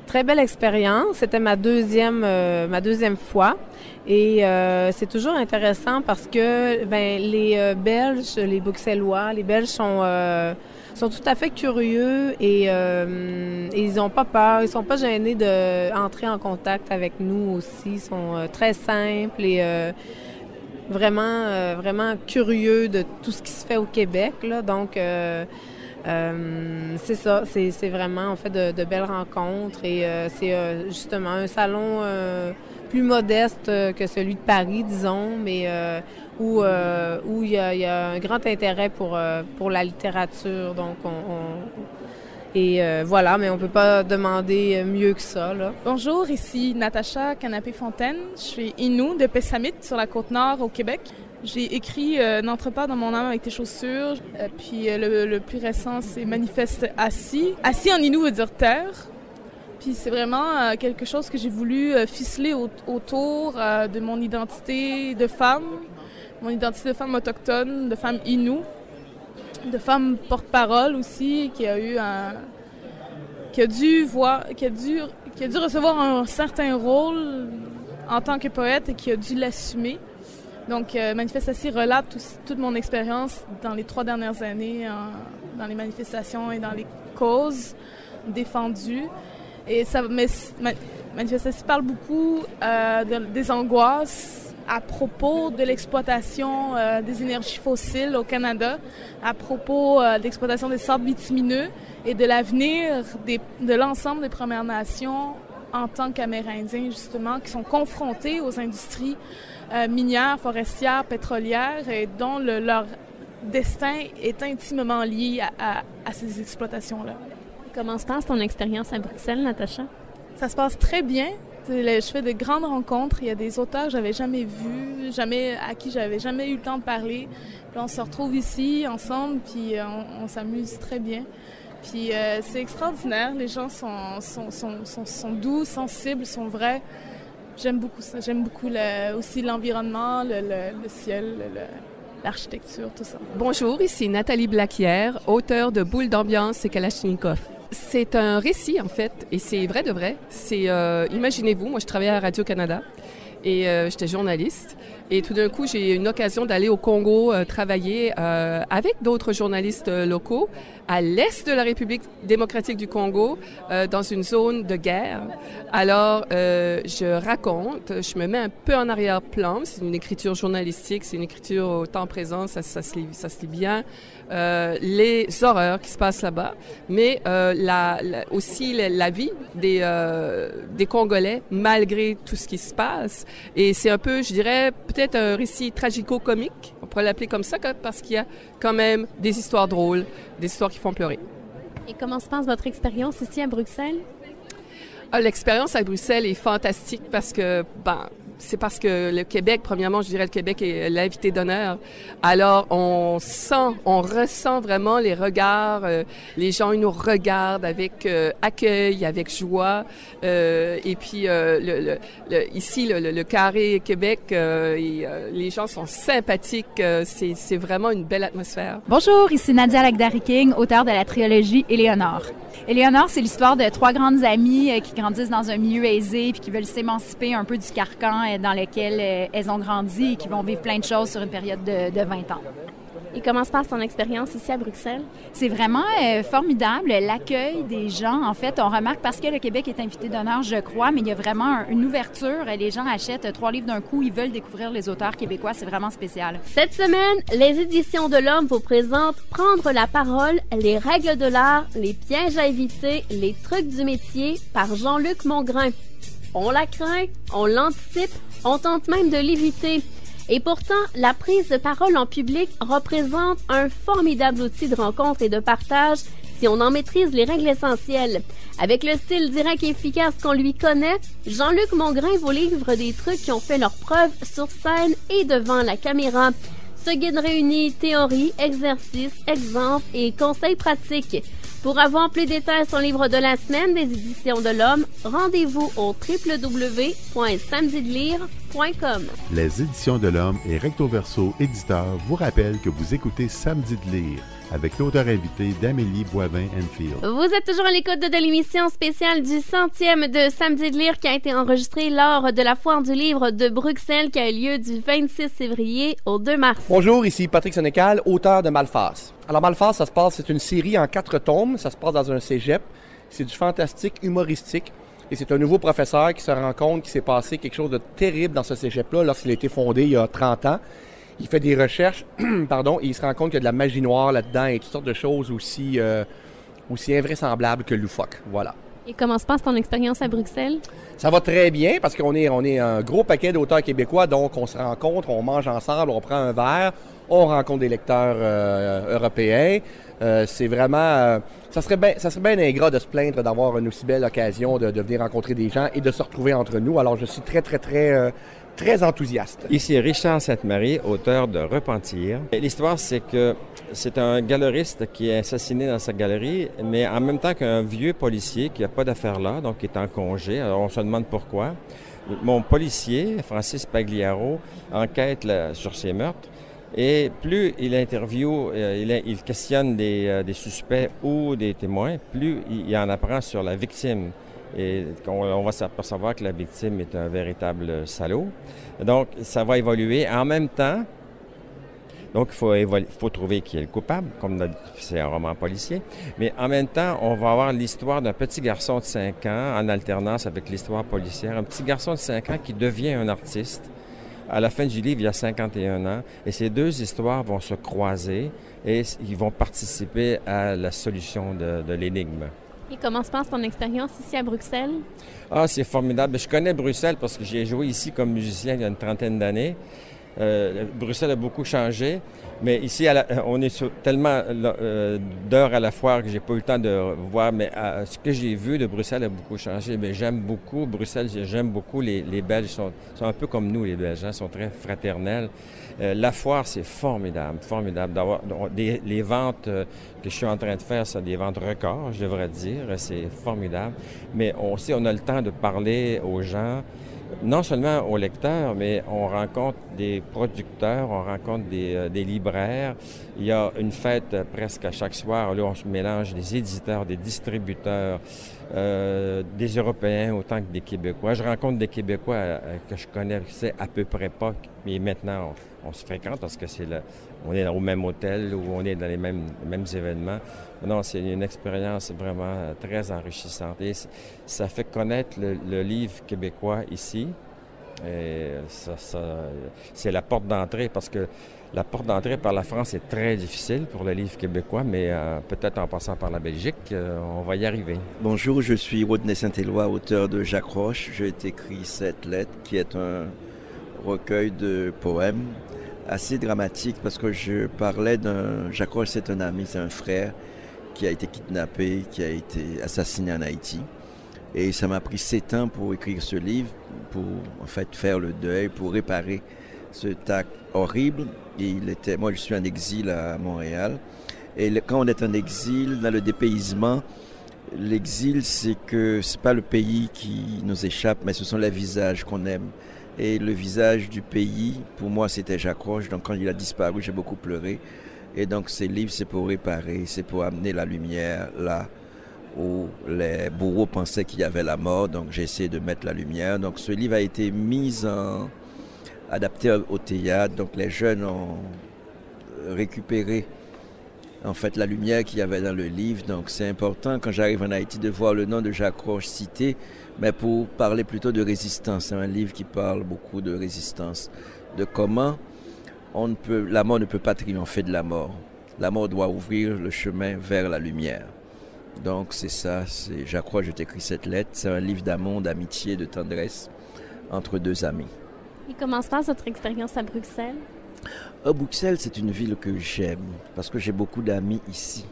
F: Très belle expérience. C'était ma deuxième fois. Et c'est toujours intéressant parce que les Belges, les Bruxellois, les Belges sont tout à fait curieux et ils n'ont pas peur, ils sont pas gênés d'entrer en contact avec nous aussi. Ils sont très simples et vraiment curieux de tout ce qui se fait au Québec, là. Donc, c'est ça, c'est vraiment, on fait de belles rencontres et c'est justement un salon plus modeste que celui de Paris, disons, mais où il y a un grand intérêt pour la littérature. Donc, voilà, mais on peut pas demander mieux que ça, là.
G: Bonjour, ici Natacha Canapé-Fontaine. Je suis Innu de Pessamit sur la Côte-Nord au Québec. J'ai écrit N'entre pas dans mon âme avec tes chaussures. Puis le plus récent, c'est Manifeste assis. Assis en Innu veut dire terre. Puis c'est vraiment quelque chose que j'ai voulu ficeler autour de mon identité de femme. Mon identité de femme autochtone, de femme Innu, de femme porte-parole aussi, qui a dû recevoir un certain rôle en tant que poète et qui a dû l'assumer. Donc, Manifeste assis relate toute mon expérience dans les 3 dernières années dans les manifestations et dans les causes défendues. Et Manifeste assis parle beaucoup des angoisses à propos de l'exploitation des énergies fossiles au Canada, à propos de l'exploitation des sables bitumineux et de l'avenir de l'ensemble des Premières Nations en tant qu'Amérindiens, justement, qui sont confrontés aux industries minières, forestières, pétrolières et dont leur destin est intimement lié à ces exploitations-là.
B: Comment se passe ton expérience à Bruxelles, Natacha?
G: Ça se passe très bien. Je fais de grandes rencontres. Il y a des auteurs que j'avais jamais vus, à qui j'avais jamais eu le temps de parler. Puis on se retrouve ici ensemble, puis on s'amuse très bien. Puis c'est extraordinaire. Les gens sont doux, sensibles, sont vrais. J'aime beaucoup ça. J'aime beaucoup aussi l'environnement, le ciel, l'architecture, tout ça.
H: Bonjour, ici Nathalie Blaquière, auteure de Boules d'ambiance et Kalachnikov. C'est un récit, en fait, et c'est vrai de vrai. C'est, imaginez-vous, moi je travaillais à Radio-Canada et j'étais journaliste. Et tout d'un coup, j'ai eu une occasion d'aller au Congo travailler avec d'autres journalistes locaux à l'est de la République démocratique du Congo, dans une zone de guerre. Alors, je raconte, je me mets un peu en arrière-plan. C'est une écriture journalistique, c'est une écriture au temps présent, ça se lit bien. Les horreurs qui se passent là-bas, mais aussi la vie des Congolais malgré tout ce qui se passe. Et c'est un peu, je dirais, peut-être un récit tragico-comique, on pourrait l'appeler comme ça, parce qu'il y a quand même des histoires drôles, des histoires qui font pleurer.
B: Et comment se passe votre expérience ici à Bruxelles?
H: L'expérience à Bruxelles est fantastique parce que, c'est parce que le Québec, premièrement, je dirais le Québec est l'invité d'honneur. Alors, on ressent vraiment les regards. Les gens, ils nous regardent avec accueil, avec joie. Et puis, ici, le carré Québec, les gens sont sympathiques. C'est vraiment une belle atmosphère.
I: Bonjour, ici Nadia Lagdari-King, auteure de la trilogie Éléonore. Éléonore, c'est l'histoire de 3 grandes amies qui grandissent dans un milieu aisé puis qui veulent s'émanciper un peu du carcan dans lequel elles ont grandi et qui vont vivre plein de choses sur une période de 20 ans.
B: Et comment se passe ton expérience ici à Bruxelles?
I: C'est vraiment formidable, l'accueil des gens. En fait, on remarque, parce que le Québec est invité d'honneur, je crois, mais il y a vraiment une ouverture. Les gens achètent 3 livres d'un coup, ils veulent découvrir les auteurs québécois. C'est vraiment spécial.
B: Cette semaine, les Éditions de l'Homme vous présentent Prendre la parole, les règles de l'art, les pièges à éviter, les trucs du métier par Jean-Luc Mongrain. On la craint, on l'anticipe, on tente même de l'éviter. Et pourtant, la prise de parole en public représente un formidable outil de rencontre et de partage si on en maîtrise les règles essentielles. Avec le style direct et efficace qu'on lui connaît, Jean-Luc Mongrain vous livre des trucs qui ont fait leur preuve sur scène et devant la caméra. Ce guide réunit théorie, exercices, exemples et conseils pratiques. Pour avoir plus de détails sur le livre de la semaine des Éditions de l'Homme, rendez-vous au www.samedidelire.com.
A: Les Éditions de l'Homme et Recto Verso éditeurs vous rappellent que vous écoutez Samedi de lire avec l'auteur invité d'Amélie Boivin-Enfield.
B: Vous êtes toujours à l'écoute de l'émission spéciale du 100e de Samedi de lire qui a été enregistrée lors de la Foire du livre de Bruxelles qui a eu lieu du 26 février au 2 mars.
J: Bonjour, ici Patrick Sénécal, auteur de Malphas. Alors Malphas, c'est une série en 4 tomes, ça se passe dans un cégep, c'est du fantastique humoristique et c'est un nouveau professeur qui se rend compte qu'il s'est passé quelque chose de terrible dans ce cégep-là lorsqu'il a été fondé il y a 30 ans. Il fait des recherches, et il se rend compte qu'il y a de la magie noire là-dedans et toutes sortes de choses aussi invraisemblables que loufoques. Voilà.
B: Et comment se passe ton expérience à Bruxelles?
J: Ça va très bien parce qu'on est un gros paquet d'auteurs québécois, donc on se rencontre, on mange ensemble, on prend un verre, on rencontre des lecteurs européens. C'est vraiment... ça serait bien ingrat de se plaindre d'avoir une aussi belle occasion de venir rencontrer des gens et de se retrouver entre nous. Alors je suis très enthousiaste.
K: Ici Richard Sainte-Marie, auteur de Repentir. L'histoire, c'est que c'est un galeriste qui est assassiné dans sa galerie, mais en même temps qu'un vieux policier qui n'a pas d'affaires là, donc qui est en congé. Alors on se demande pourquoi. Mon policier, Francis Pagliaro, enquête sur ces meurtres. Et plus il interviewe, il questionne des suspects ou des témoins, plus il en apprend sur la victime. Et on va s'apercevoir que la victime est un véritable salaud. Donc, ça va évoluer. En même temps, donc il faut trouver qui est le coupable, comme c'est un roman policier. Mais en même temps, on va avoir l'histoire d'un petit garçon de 5 ans en alternance avec l'histoire policière. Un petit garçon de 5 ans qui devient un artiste. À la fin du livre, il y a 51 ans. Et ces deux histoires vont se croiser et ils vont participer à la solution de l'énigme.
B: Et comment se passe ton expérience ici à Bruxelles?
K: Ah, c'est formidable. Je connais Bruxelles parce que j'ai joué ici comme musicien il y a une trentaine d'années. Bruxelles a beaucoup changé, mais ici, on est tellement d'heures à la foire que j'ai pas eu le temps de voir, mais ce que j'ai vu de Bruxelles a beaucoup changé. Mais j'aime beaucoup Bruxelles, j'aime beaucoup les Belges, sont un peu comme nous, les Belges, sont très fraternels. La foire, c'est formidable d'avoir les ventes que je suis en train de faire, c'est des ventes records, je devrais dire, c'est formidable. Mais aussi, on a le temps de parler aux gens, non seulement aux lecteurs, mais on rencontre des producteurs, on rencontre des libraires. Il y a une fête presque à chaque soir. Là, on se mélange des éditeurs, des distributeurs, des Européens autant que des Québécois. Je rencontre des Québécois que je connaissais à peu près pas, mais maintenant, on se fréquente parce que on est au même hôtel ou on est dans les mêmes événements. Non, c'est une expérience vraiment très enrichissante. Et ça fait connaître le livre québécois ici. Et c'est la porte d'entrée parce que la porte d'entrée par la France est très difficile pour le livre québécois, mais peut-être en passant par la Belgique, on va y arriver.
L: Bonjour, je suis Rodney Saint-Éloi, auteur de Jacques Roche. J'ai écrit cette lettre qui est un recueil de poèmes assez dramatique parce que je parlais Jacques Roche, c'est un ami, c'est un frère qui a été kidnappé, qui a été assassiné en Haïti. Et ça m'a pris 7 ans pour écrire ce livre, pour en fait faire le deuil, pour réparer cet acte horrible. Et moi, je suis en exil à Montréal. Et quand on est en exil, dans le dépaysement, l'exil, c'est que c'est pas le pays qui nous échappe, mais ce sont les visages qu'on aime. Et le visage du pays, pour moi, c'était Jacques Roche. Donc quand il a disparu, j'ai beaucoup pleuré. Et donc ces livres, c'est pour réparer, c'est pour amener la lumière là où les bourreaux pensaient qu'il y avait la mort. Donc j'ai essayé de mettre la lumière. Donc ce livre a été adapté au théâtre. Donc les jeunes ont récupéré en fait la lumière qu'il y avait dans le livre. Donc c'est important quand j'arrive en Haïti de voir le nom de Jacques Roche cité, mais pour parler plutôt de résistance. C'est un livre qui parle beaucoup de résistance, de comment la mort ne peut pas triompher de la mort. La mort doit ouvrir le chemin vers la lumière. Donc c'est ça, Jacques Roche, je t'écris cette lettre. C'est un livre d'amour, d'amitié, de tendresse entre deux amis.
B: Et comment se passe votre expérience à Bruxelles?
L: Bruxelles, c'est une ville que j'aime parce que j'ai beaucoup d'amis ici.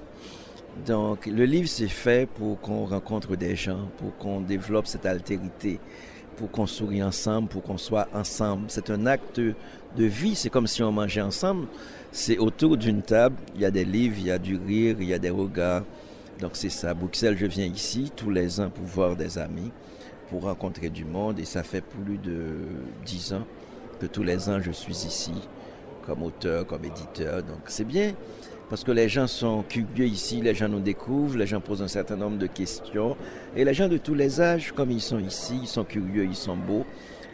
L: Donc le livre, c'est fait pour qu'on rencontre des gens, pour qu'on développe cette altérité, pour qu'on sourie ensemble, pour qu'on soit ensemble. C'est un acte de vie, c'est comme si on mangeait ensemble. C'est autour d'une table, il y a des livres, il y a du rire, il y a des regards, Donc c'est ça, à Bruxelles, je viens ici tous les ans pour voir des amis, pour rencontrer du monde, et ça fait plus de 10 ans que tous les ans je suis ici, comme auteur, comme éditeur. Donc c'est bien, parce que les gens sont curieux ici, les gens nous découvrent, les gens posent un certain nombre de questions, et les gens de tous les âges, comme ils sont ici, ils sont curieux, ils sont beaux.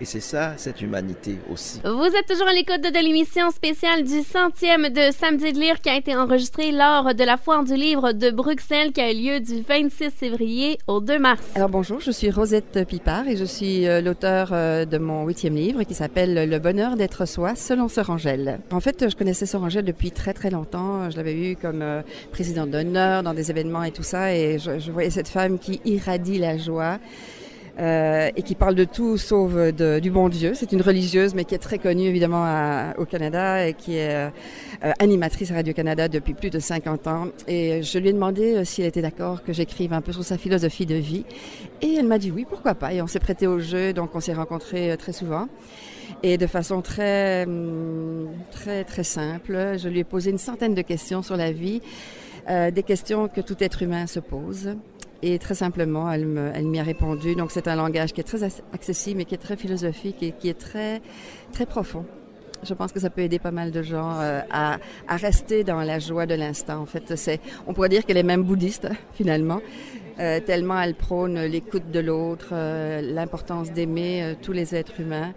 L: Et c'est ça, cette humanité aussi.
B: Vous êtes toujours à l'écoute de l'émission spéciale du 100e de Samedi de lire qui a été enregistrée lors de la Foire du livre de Bruxelles qui a eu lieu du 26 février au 2 mars.
M: Alors bonjour, je suis Rosette Pipard et je suis l'auteur de mon 8e livre qui s'appelle Le bonheur d'être soi selon Sœur Angèle. En fait, je connaissais Sœur Angèle depuis très très longtemps. Je l'avais eue comme présidente d'honneur dans des événements et tout ça, et je voyais cette femme qui irradie la joie. Et qui parle de tout sauf du bon Dieu. C'est une religieuse, mais qui est très connue évidemment au Canada et qui est animatrice à Radio-Canada depuis plus de 50 ans. Et je lui ai demandé si elle était d'accord que j'écrive un peu sur sa philosophie de vie. Et elle m'a dit oui, pourquoi pas. Et on s'est prêté au jeu, donc on s'est rencontrés très souvent. Et de façon très simple, je lui ai posé une centaine de questions sur la vie, des questions que tout être humain se pose. Et très simplement, elle m'y a répondu. Donc, c'est un langage qui est très accessible, mais qui est très philosophique et qui est très, très profond. Je pense que ça peut aider pas mal de gens à rester dans la joie de l'instant. En fait, on pourrait dire qu'elle est même bouddhiste, finalement, tellement elle prône l'écoute de l'autre, l'importance d'aimer tous les êtres humains.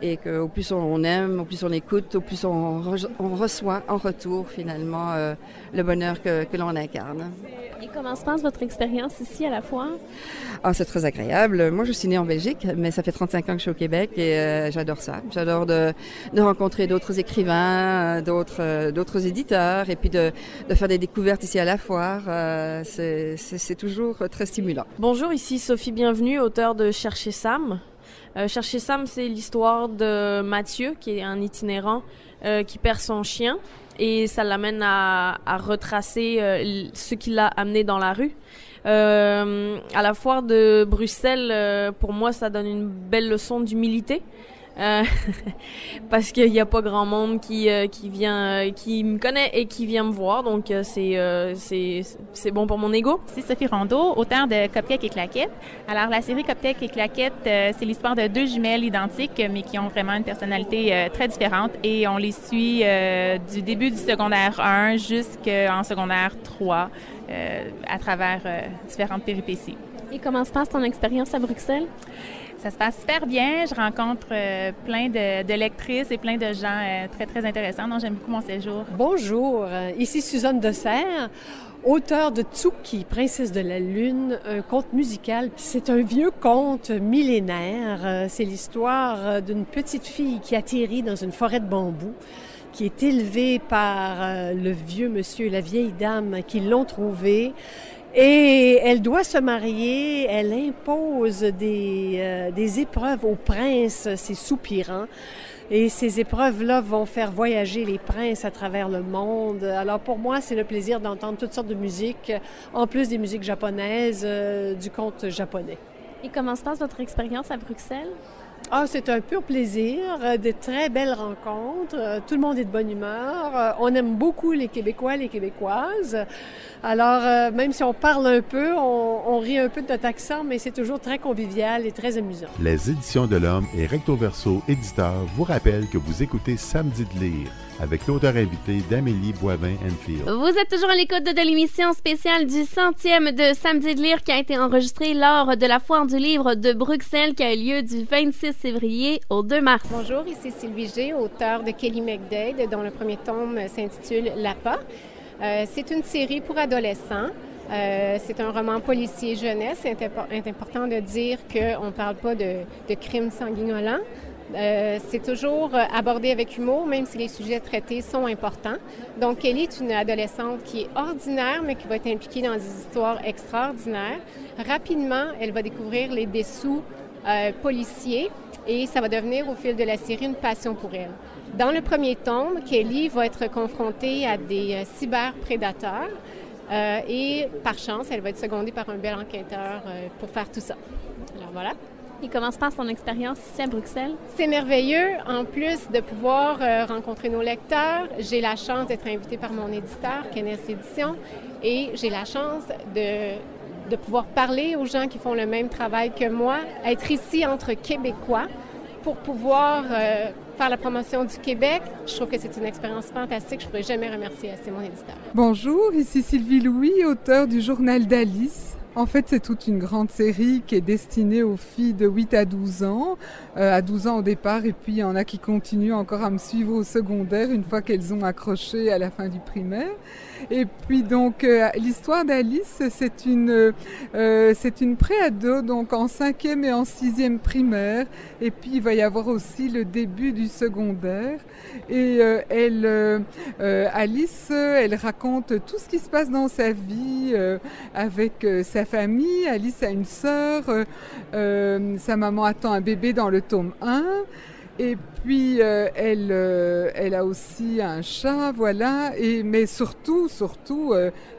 M: Et qu'au plus on aime, au plus on écoute, au plus on reçoit en retour, finalement, le bonheur que l'on incarne.
B: Et comment se passe votre expérience ici à la foire?
M: Ah, c'est très agréable. Moi, je suis née en Belgique, mais ça fait 35 ans que je suis au Québec et j'adore ça. J'adore de rencontrer d'autres écrivains, d'autres éditeurs et puis de faire des découvertes ici à la foire. C'est toujours très stimulant.
N: Bonjour, ici Sophie Bienvenue, auteure de Chercher Sam. Chercher Sam, c'est l'histoire de Mathieu, qui est un itinérant qui perd son chien. Et ça l'amène à retracer ce qui l'a amené dans la rue. À la foire de Bruxelles, pour moi, ça donne une belle leçon d'humilité. Parce qu'il n'y a pas grand monde qui me connaît et qui vient me voir, donc c'est bon pour mon ego.
O: C'est Sophie Rondeau, auteure de Cupcake et Claquettes. Alors la série Cupcake et Claquettes, c'est l'histoire de deux jumelles identiques mais qui ont vraiment une personnalité très différente et on les suit du début du secondaire 1 jusqu'en secondaire 3 à travers différentes péripéties.
B: Et comment se passe ton expérience à Bruxelles?
O: Ça se passe super bien. Je rencontre plein de lectrices et plein de gens très, très intéressants. Donc, j'aime beaucoup mon séjour.
P: Bonjour, ici Suzanne Desserre, auteure de Tsuki, Princesse de la Lune, un conte musical. C'est un vieux conte millénaire. C'est l'histoire d'une petite fille qui atterrit dans une forêt de bambou, qui est élevée par le vieux monsieur et la vieille dame qui l'ont trouvée. Et elle doit se marier, elle impose des épreuves au prince, ses soupirants. Et ces épreuves-là vont faire voyager les princes à travers le monde. Alors pour moi, c'est le plaisir d'entendre toutes sortes de musiques, en plus des musiques japonaises, du conte japonais.
B: Et comment se passe votre expérience à Bruxelles?
P: Ah, c'est un pur plaisir, de très belles rencontres, tout le monde est de bonne humeur, on aime beaucoup les Québécois, les Québécoises. Alors, même si on parle un peu, on rit un peu de notre accent, mais c'est toujours très convivial et très amusant.
A: Les Éditions de l'Homme et Recto Verso éditeur vous rappellent que vous écoutez Samedi de lire avec l'auteur invité d'Amélie Boivin-Enfield.
B: Vous êtes toujours à l'écoute de l'émission spéciale du 100e de Samedi de lire qui a été enregistrée lors de la Foire du livre de Bruxelles qui a eu lieu du 26 février au 2 mars.
Y: Bonjour, ici Sylvie G, auteure de Kelly McDade, dont le premier tome s'intitule L'APA. C'est une série pour adolescents. C'est un roman policier jeunesse. C'est important de dire qu'on ne parle pas de crimes sanguinolents. C'est toujours abordé avec humour, même si les sujets traités sont importants. Donc, Kelly est une adolescente qui est ordinaire, mais qui va être impliquée dans des histoires extraordinaires. Rapidement, elle va découvrir les dessous policiers et ça va devenir, au fil de la série, une passion pour elle. Dans le premier tome, Kelly va être confrontée à des cyberprédateurs et, par chance, elle va être secondée par un bel enquêteur pour faire tout ça. Alors, voilà.
B: Et comment se passe ton expérience ici à Bruxelles?
Y: C'est merveilleux. En plus de pouvoir rencontrer nos lecteurs, j'ai la chance d'être invitée par mon éditeur, Kenes Éditions, et j'ai la chance de pouvoir parler aux gens qui font le même travail que moi, être ici entre Québécois pour pouvoir faire la promotion du Québec. Je trouve que c'est une expérience fantastique. Je ne pourrais jamais remercier assez mon éditeur.
Q: Bonjour, ici Sylvie Louis, auteure du journal d'Alice. En fait, c'est toute une grande série qui est destinée aux filles de 8 à 12 ans. À 12 ans au départ, et puis il y en a qui continuent encore à me suivre au secondaire une fois qu'elles ont accroché à la fin du primaire. Et puis donc, l'histoire d'Alice, c'est une pré-ado, donc en 5e et en 6e primaire. Et puis, il va y avoir aussi le début du secondaire. Et Alice, elle raconte tout ce qui se passe dans sa vie avec sa famille. Alice a une sœur, sa maman attend un bébé dans le tome 1. Et puis, elle a aussi un chat, voilà. Mais surtout,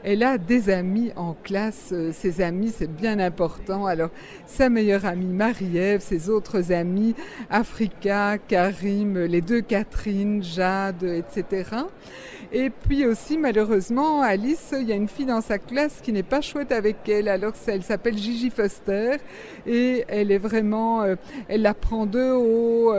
Q: elle a des amis en classe. Ses amis, c'est bien important. Alors, sa meilleure amie, Marie-Ève, ses autres amis, Africa, Karim, les deux Catherine, Jade, etc. Et puis aussi, malheureusement, Alice, il y a une fille dans sa classe qui n'est pas chouette avec elle. Alors, elle s'appelle Gigi Foster et elle est vraiment... elle la prend de haut,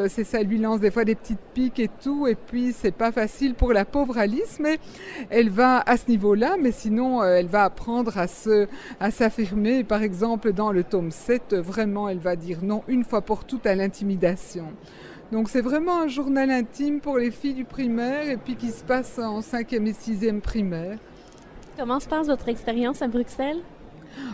Q: c'est ça, elle lui lance des fois des petites piques et tout. Et puis, c'est pas facile pour la pauvre Alice, mais elle va à ce niveau-là. Mais sinon, elle va apprendre à s'affirmer. Par exemple, dans le tome 7, vraiment, elle va dire non une fois pour toutes à l'intimidation. Donc c'est vraiment un journal intime pour les filles du primaire et puis qui se passe en 5e et 6e primaire.
B: Comment se passe votre expérience à Bruxelles?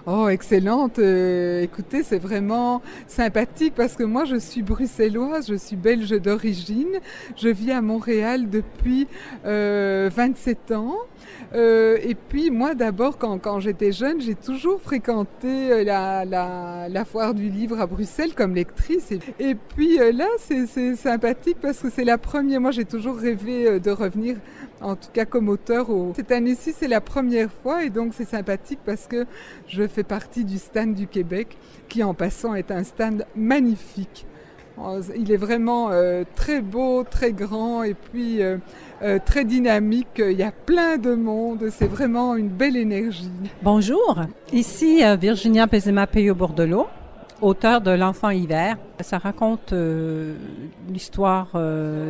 Q: Oh, excellente. Écoutez, c'est vraiment sympathique parce que moi, je suis bruxelloise, je suis belge d'origine. Je vis à Montréal depuis 27 ans. Et puis, moi, d'abord, quand j'étais jeune, j'ai toujours fréquenté la foire du livre à Bruxelles comme lectrice. Et puis là, c'est sympathique parce que c'est la première. Moi, j'ai toujours rêvé de revenir, en tout cas comme auteur. Cette année-ci, c'est la première fois et donc c'est sympathique parce que je fais partie du stand du Québec qui, en passant, est un stand magnifique. Il est vraiment très beau, très grand et puis très dynamique. Il y a plein de monde. C'est vraiment une belle énergie.
R: Bonjour, ici Virginia Pesema-Peyo-Bordelot, auteure de L'Enfant Hiver. Ça raconte l'histoire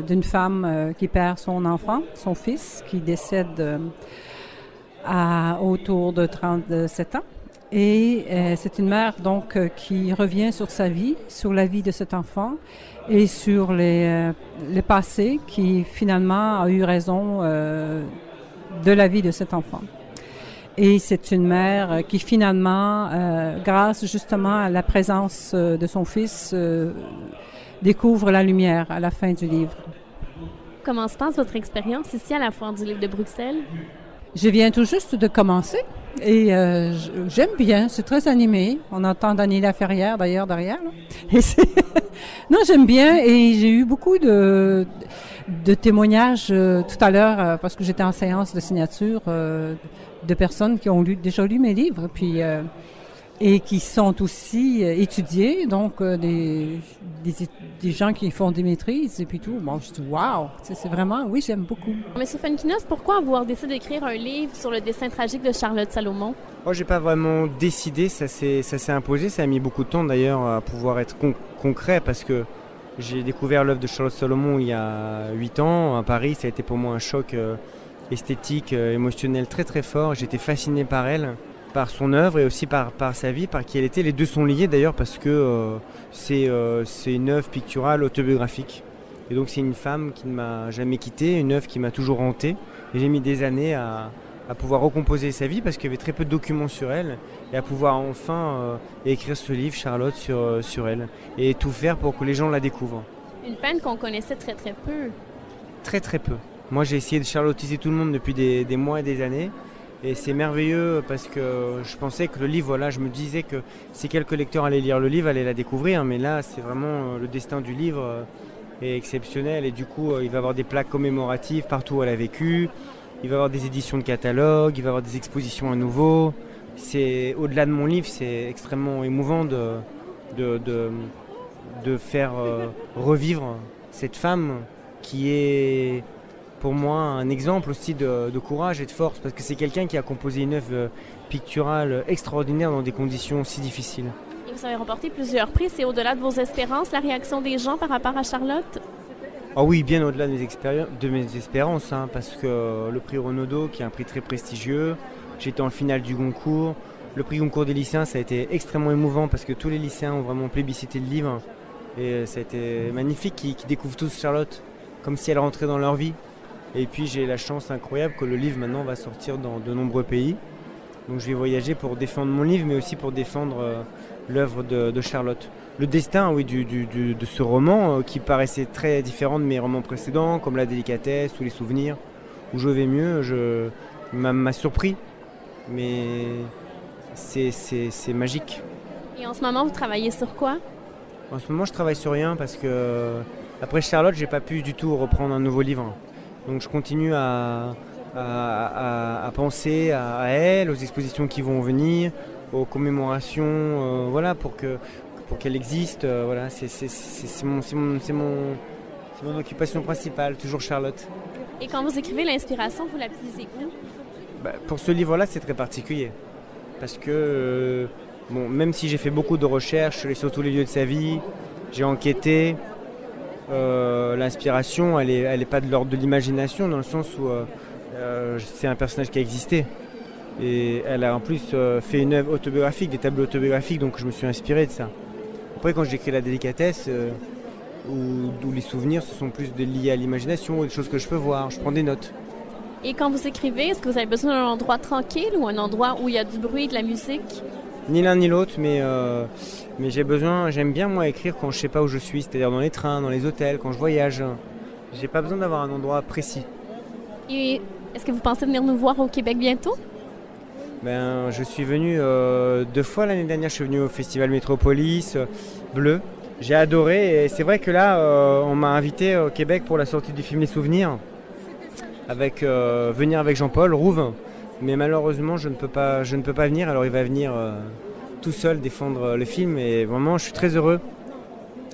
R: d'une femme qui perd son enfant, son fils, qui décède autour de 37 ans. Et c'est une mère donc qui revient sur sa vie, sur la vie de cet enfant et sur les passés qui finalement a eu raison de la vie de cet enfant. Et c'est une mère qui finalement, grâce justement à la présence de son fils, découvre la lumière à la fin du livre.
B: Comment se passe votre expérience ici à la Foire du livre de Bruxelles?
R: Je viens tout juste de commencer et j'aime bien, c'est très animé. On entend Daniela Ferrière d'ailleurs derrière. Et non, j'aime bien et j'ai eu beaucoup de témoignages tout à l'heure parce que j'étais en séance de signature de personnes qui ont déjà lu mes livres puis et qui sont aussi étudiés, donc des gens qui font des maîtrises et puis tout. Bon, je dis wow, c'est vraiment, oui, j'aime beaucoup.
B: Monsieur Fankinos, pourquoi avoir décidé d'écrire un livre sur le destin tragique de Charlotte Salomon?
S: Moi, j'ai pas vraiment décidé, ça s'est imposé, ça a mis beaucoup de temps d'ailleurs à pouvoir être concret parce que j'ai découvert l'œuvre de Charlotte Salomon il y a 8 ans à Paris. Ça a été pour moi un choc esthétique, émotionnel très très fort. J'étais fasciné par elle, par son œuvre et aussi par sa vie, par qui elle était. Les deux sont liés d'ailleurs parce que c'est une œuvre picturale autobiographique. Et donc c'est une femme qui ne m'a jamais quitté, une œuvre qui m'a toujours hanté. Et j'ai mis des années à pouvoir recomposer sa vie parce qu'il y avait très peu de documents sur elle et à pouvoir enfin écrire ce livre, Charlotte, sur elle et tout faire pour que les gens la découvrent.
B: Une peine qu'on connaissait très très peu.
S: Très très peu. Moi j'ai essayé de charlottiser tout le monde depuis des mois et des années. Et c'est merveilleux parce que je pensais que le livre, voilà, je me disais que si quelques lecteurs allaient lire le livre, allaient la découvrir. Mais là, c'est vraiment le destin du livre est exceptionnel. Et du coup, il va y avoir des plaques commémoratives partout où elle a vécu. Il va y avoir des éditions de catalogue, il va y avoir des expositions à nouveau. C'est, au-delà de mon livre, c'est extrêmement émouvant de de faire revivre cette femme qui est pour moi un exemple aussi de courage et de force, parce que c'est quelqu'un qui a composé une œuvre picturale extraordinaire dans des conditions si difficiles.
B: Et vous avez remporté plusieurs prix, c'est au-delà de vos espérances, la réaction des gens par rapport à Charlotte?
S: Ah oui, bien au-delà de mes espérances, hein, parce que le prix Renaudot, qui est un prix très prestigieux, j'étais en finale du Goncourt. Le prix Goncourt des lycéens, ça a été extrêmement émouvant parce que tous les lycéens ont vraiment plébiscité le livre. Et ça a été magnifique qu'ils découvrent tous Charlotte, comme si elle rentrait dans leur vie. Et puis j'ai la chance incroyable que le livre maintenant va sortir dans de nombreux pays. Donc je vais voyager pour défendre mon livre, mais aussi pour défendre l'œuvre de Charlotte. Le destin, oui, de ce roman qui paraissait très différent de mes romans précédents, comme La délicatesse ou Les souvenirs, où je vais mieux, m'a surpris. Mais c'est magique.
B: Et en ce moment, vous travaillez sur quoi?
S: En ce moment, je travaille sur rien parce que après Charlotte, j'ai pas pu du tout reprendre un nouveau livre. Donc je continue à penser à elle, aux expositions qui vont venir, aux commémorations, voilà, pour qu'elle existe. Voilà, c'est mon occupation principale, toujours Charlotte.
B: Et quand vous écrivez l'inspiration, vous la puisez où?
S: Pour ce livre-là, c'est très particulier. Parce que, même si j'ai fait beaucoup de recherches, je suis allé sur tous les lieux de sa vie, j'ai enquêté, l'inspiration, elle est pas de l'ordre de l'imagination, dans le sens où c'est un personnage qui a existé. Et elle a en plus fait une œuvre autobiographique, des tableaux autobiographiques, donc je me suis inspiré de ça. Après, quand j'écris La délicatesse ou Les souvenirs, ce sont plus liés à l'imagination, des choses que je peux voir, je prends des notes.
B: Et quand vous écrivez, est-ce que vous avez besoin d'un endroit tranquille ou un endroit où il y a du bruit, de la musique?
S: Ni l'un ni l'autre, mais j'aime bien moi écrire quand je sais pas où je suis, c'est-à-dire dans les trains, dans les hôtels, quand je voyage. J'ai pas besoin d'avoir un endroit précis.
B: Et est-ce que vous pensez venir nous voir au Québec bientôt?
S: Je suis venu 2 fois l'année dernière, je suis venu au Festival Métropolis Bleu. J'ai adoré et c'est vrai que là, on m'a invité au Québec pour la sortie du film Les souvenirs, venir avec Jean-Paul Rouve. Mais malheureusement, je ne peux pas venir, alors il va venir tout seul défendre le film et vraiment, je suis très heureux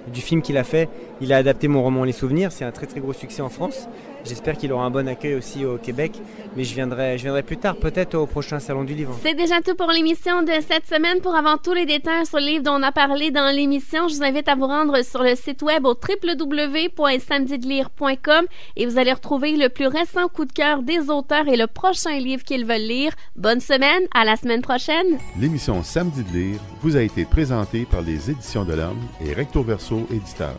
S: du film qu'il a fait. Il a adapté mon roman Les souvenirs, c'est un très très gros succès en France. J'espère qu'il aura un bon accueil aussi au Québec, mais je viendrai plus tard, peut-être au prochain Salon du Livre.
B: C'est déjà tout pour l'émission de cette semaine. Pour avoir tous les détails sur le livre dont on a parlé dans l'émission, je vous invite à vous rendre sur le site web au www.samedidelire.com et vous allez retrouver le plus récent coup de cœur des auteurs et le prochain livre qu'ils veulent lire. Bonne semaine, à la semaine prochaine.
A: L'émission Samedi de lire vous a été présentée par les Éditions de l'Homme et Recto Verso éditeur.